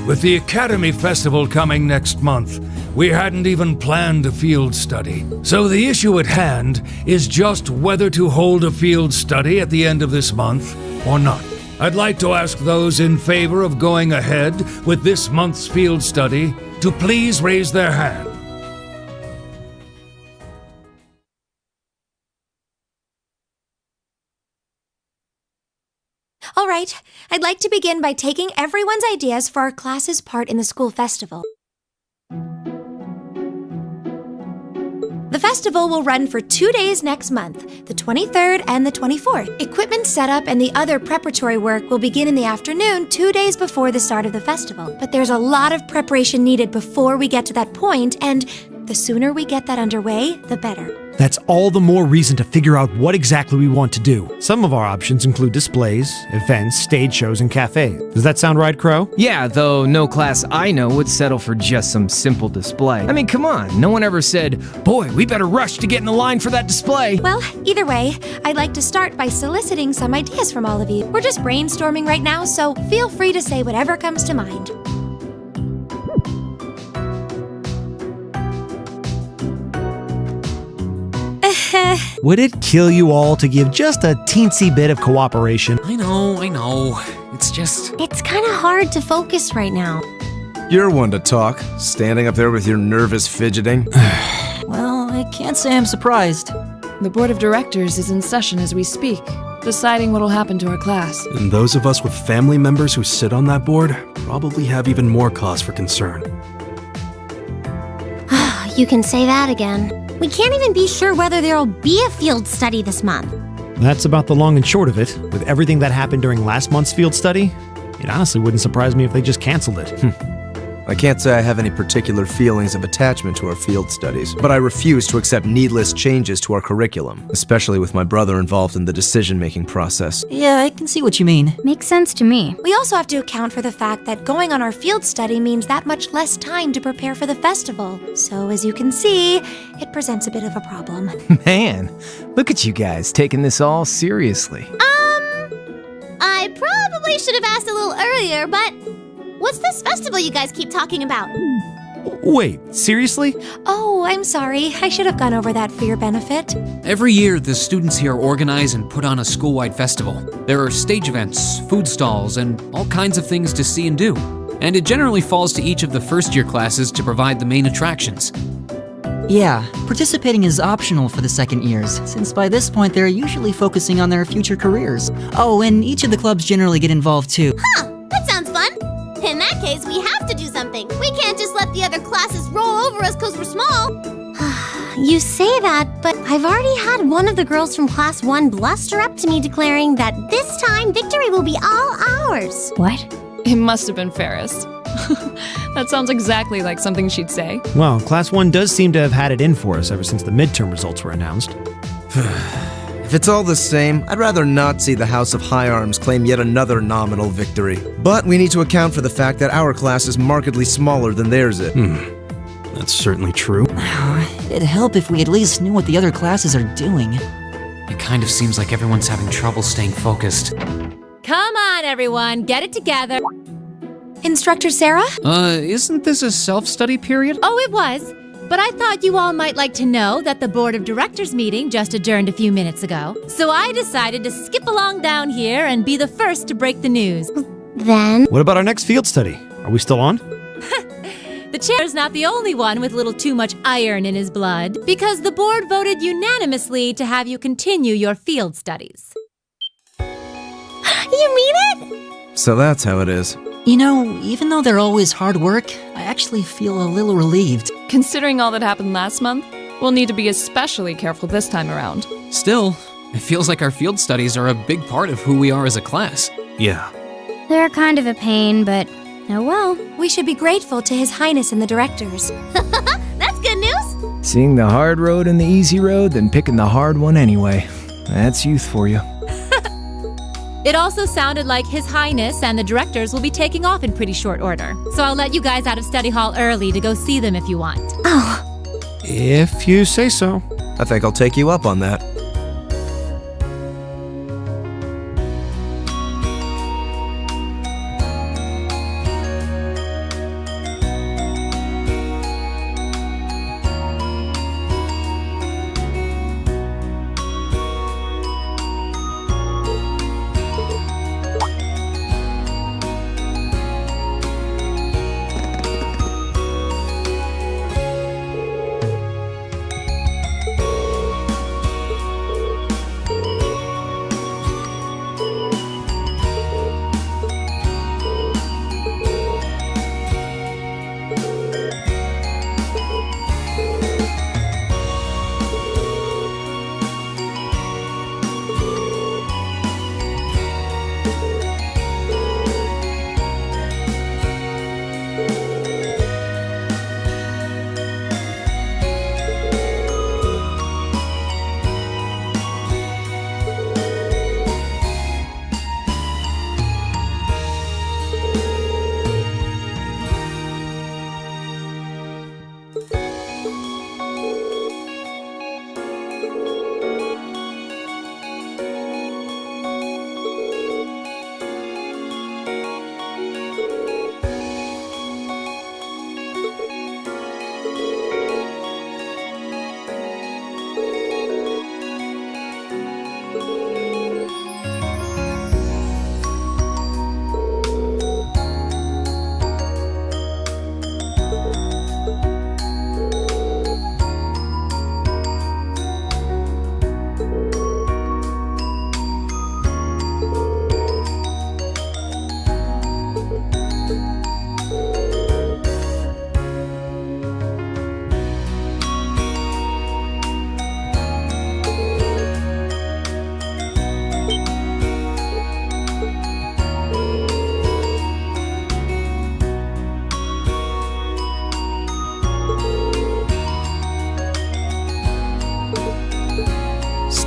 With the Academy Festival coming next month, we hadn't even planned a field study. So the issue at hand is just whether to hold a field study at the end of this month or not. I'd like to ask those in favor of going ahead with this month's field study to please raise their hand. All right, I'd like to begin by taking everyone's ideas for our class's part in the school festival. The festival will run for 2 days next month, the 23rd and the 24th. Equipment setup and the other preparatory work will begin in the afternoon 2 days before the start of the festival. But there's a lot of preparation needed before we get to that point, and the sooner we get that underway, the better. That's all the more reason to figure out what exactly we want to do. Some of our options include displays, events, stage shows, and cafes. Does that sound right, Crow? Yeah, though no class I know would settle for just some simple display. I mean, come on, no one ever said, boy, we better rush to get in the line for that display. Well, either way, I'd like to start by soliciting some ideas from all of you. We're just brainstorming right now, so feel free to say whatever comes to mind. Would it kill you all to give just a teensy bit of cooperation? I know. It's just... It's kind of hard to focus right now. You're one to talk, standing up there with your nervous fidgeting. Well, I can't say I'm surprised. The board of directors is in session as we speak, deciding what'll happen to our class. And those of us with family members who sit on that board probably have even more cause for concern. You can say that again. We can't even be sure whether there'll be a field study this month. That's about the long and short of it. With everything that happened during last month's field study, it honestly wouldn't surprise me if they just canceled it. I can't say I have any particular feelings of attachment to our field studies, but I refuse to accept needless changes to our curriculum, especially with my brother involved in the decision-making process. Yeah, I can see what you mean. Makes sense to me. We also have to account for the fact that going on our field study means that much less time to prepare for the festival. So as you can see, it presents a bit of a problem. Man, look at you guys taking this all seriously. I probably should have asked a little earlier, but what's this festival you guys keep talking about? Wait, seriously? Oh, I'm sorry. I should have gone over that for your benefit. Every year, the students here organize and put on a school-wide festival. There are stage events, food stalls, and all kinds of things to see and do. And it generally falls to each of the first-year classes to provide the main attractions. Yeah, participating is optional for the second years, since by this point they're usually focusing on their future careers. Oh, and each of the clubs generally get involved too. Huh, that sounds fun. In that case, we have to do something. We can't just let the other classes roll over us because we're small. You say that, but I've already had one of the girls from Class 1 bluster up to me declaring that this time victory will be all ours. What? It must have been Ferris. That sounds exactly like something she'd say. Well, Class 1 does seem to have had it in for us ever since the midterm results were announced. If it's all the same, I'd rather not see the House of High Arms claim yet another nominal victory. But we need to account for the fact that our class is markedly smaller than theirs is. That's certainly true. It'd help if we at least knew what the other classes are doing. It kind of seems like everyone's having trouble staying focused. Come on, everyone, get it together. Instructor Sarah? Isn't this a self-study period? Oh, it was. But I thought you all might like to know that the Board of Directors meeting just adjourned a few minutes ago. So I decided to skip along down here and be the first to break the news. Then? What about our next field study? Are we still on? The chair's not the only one with a little too much iron in his blood, because the board voted unanimously to have you continue your field studies. You mean it? So that's how it is. You know, even though they're always hard work, I actually feel a little relieved. Considering all that happened last month, we'll need to be especially careful this time around. Still, it feels like our field studies are a big part of who we are as a class. Yeah. They're kind of a pain, but oh well. We should be grateful to His Highness and the directors. That's good news. Seeing the hard road and the easy road, then picking the hard one anyway. That's youth for you. It also sounded like His Highness and the directors will be taking off in pretty short order. So I'll let you guys out of study hall early to go see them if you want. Oh. If you say so. I think I'll take you up on that.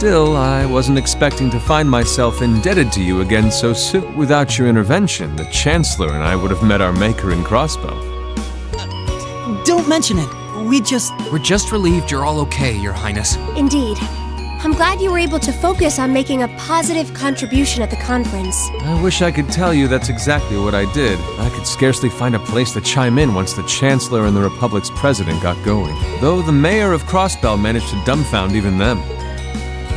Still, I wasn't expecting to find myself indebted to you again so soon. Without your intervention, the Chancellor and I would have met our maker in Crossbow. Don't mention it. We're just relieved you're all okay, Your Highness. Indeed. I'm glad you were able to focus on making a positive contribution at the conference. I wish I could tell you that's exactly what I did. I could scarcely find a place to chime in once the Chancellor and the Republic's president got going. Though the mayor of Crossbell managed to dumbfound even them.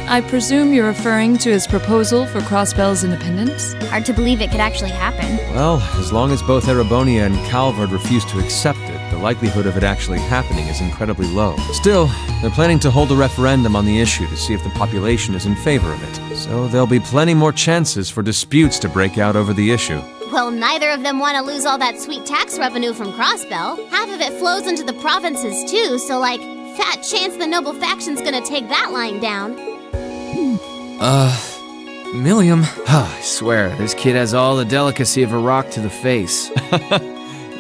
I presume you're referring to his proposal for Crossbell's independence? Hard to believe it could actually happen. Well, as long as both Erebonia and Calvard refuse to accept it, the likelihood of it actually happening is incredibly low. Still, they're planning to hold a referendum on the issue to see if the population is in favor of it. So there'll be plenty more chances for disputes to break out over the issue. Well, neither of them want to lose all that sweet tax revenue from Crossbell. Half of it flows into the provinces too, so fat chance the noble faction's gonna take that line down. Milliam. I swear, this kid has all the delicacy of a rock to the face.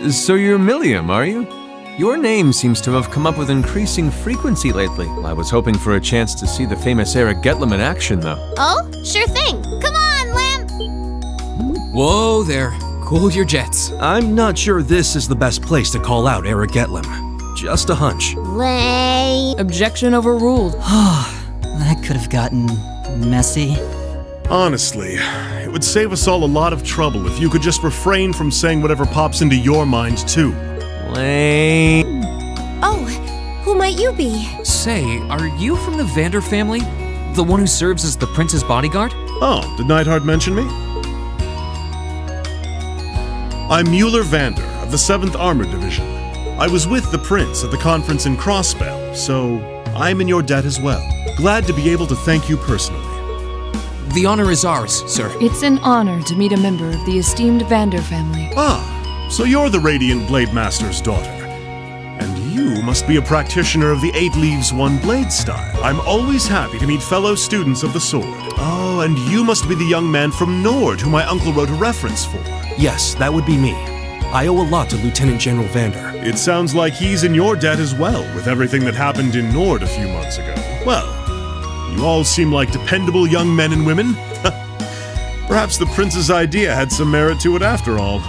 So you're Milliam, are you? Your name seems to have come up with increasing frequency lately. I was hoping for a chance to see the famous Eric Getlem in action, though. Oh, sure thing. Come on, Lamp! Whoa there. Cool your jets. I'm not sure this is the best place to call out Eric Getlem. Just a hunch. Lay. Objection overruled. That could have gotten messy. Honestly, it would save us all a lot of trouble if you could just refrain from saying whatever pops into your mind, too. Lame. Oh, who might you be? Say, are you from the Vander family? The one who serves as the prince's bodyguard? Oh, did Neidhart mention me? I'm Mueller Vander of the 7th Armored Division. I was with the prince at the conference in Crossbell, so I'm in your debt as well. Glad to be able to thank you personally. The honor is ours, sir. It's an honor to meet a member of the esteemed Vander family. Ah, so you're the Radiant Blade Master's daughter. And you must be a practitioner of the 8 Leaves 1 Blade style. I'm always happy to meet fellow students of the sword. Oh, and you must be the young man from Nord who my uncle wrote a reference for. Yes, that would be me. I owe a lot to Lieutenant General Vander. It sounds like he's in your debt as well, with everything that happened in Nord a few months ago. Well, you all seem like dependable young men and women. Perhaps the prince's idea had some merit to it after all.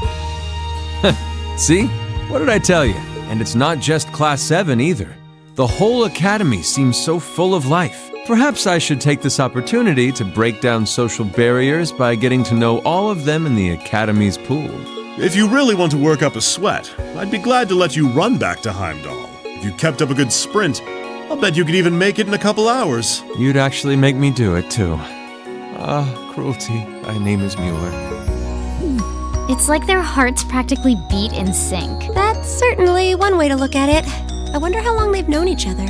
See? What did I tell you? And it's not just Class 7 either. The whole academy seems so full of life. Perhaps I should take this opportunity to break down social barriers by getting to know all of them in the academy's pool. If you really want to work up a sweat, I'd be glad to let you run back to Heimdall. If you kept up a good sprint, I'll bet you could even make it in a couple hours. You'd actually make me do it, too. Cruelty. Thy name is Mueller. It's like their hearts practically beat in sync. That's certainly one way to look at it. I wonder how long they've known each other.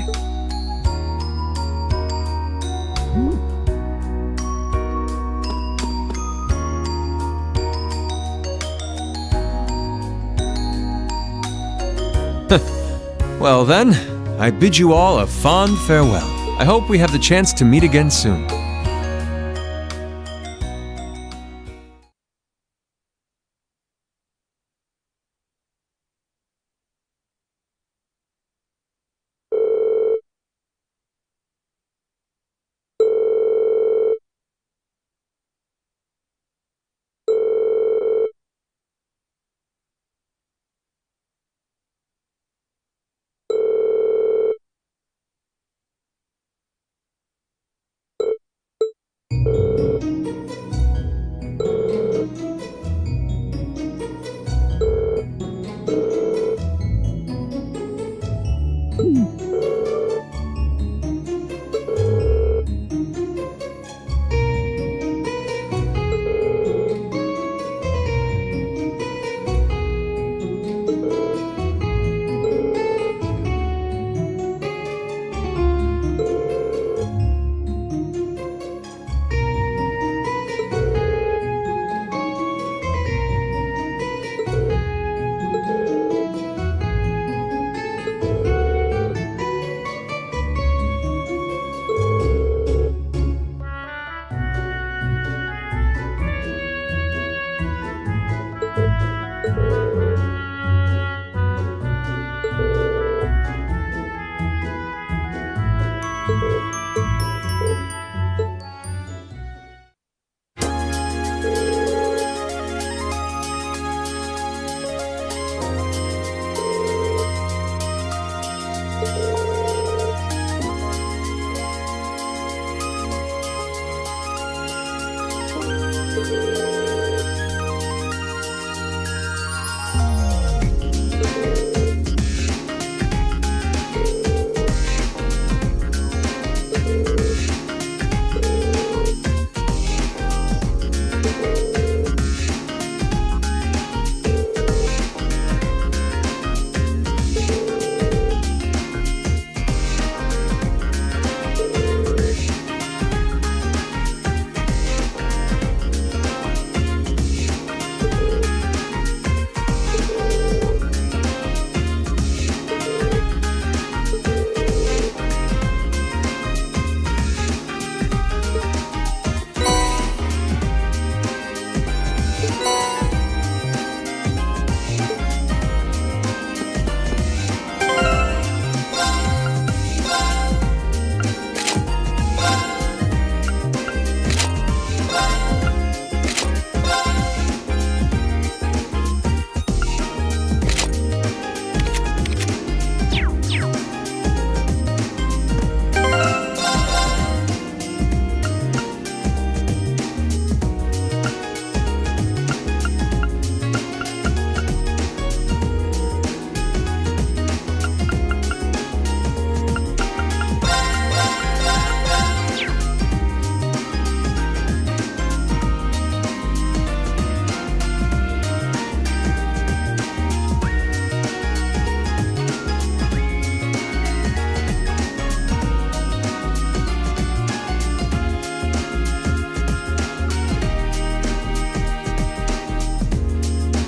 Well then, I bid you all a fond farewell. I hope we have the chance to meet again soon.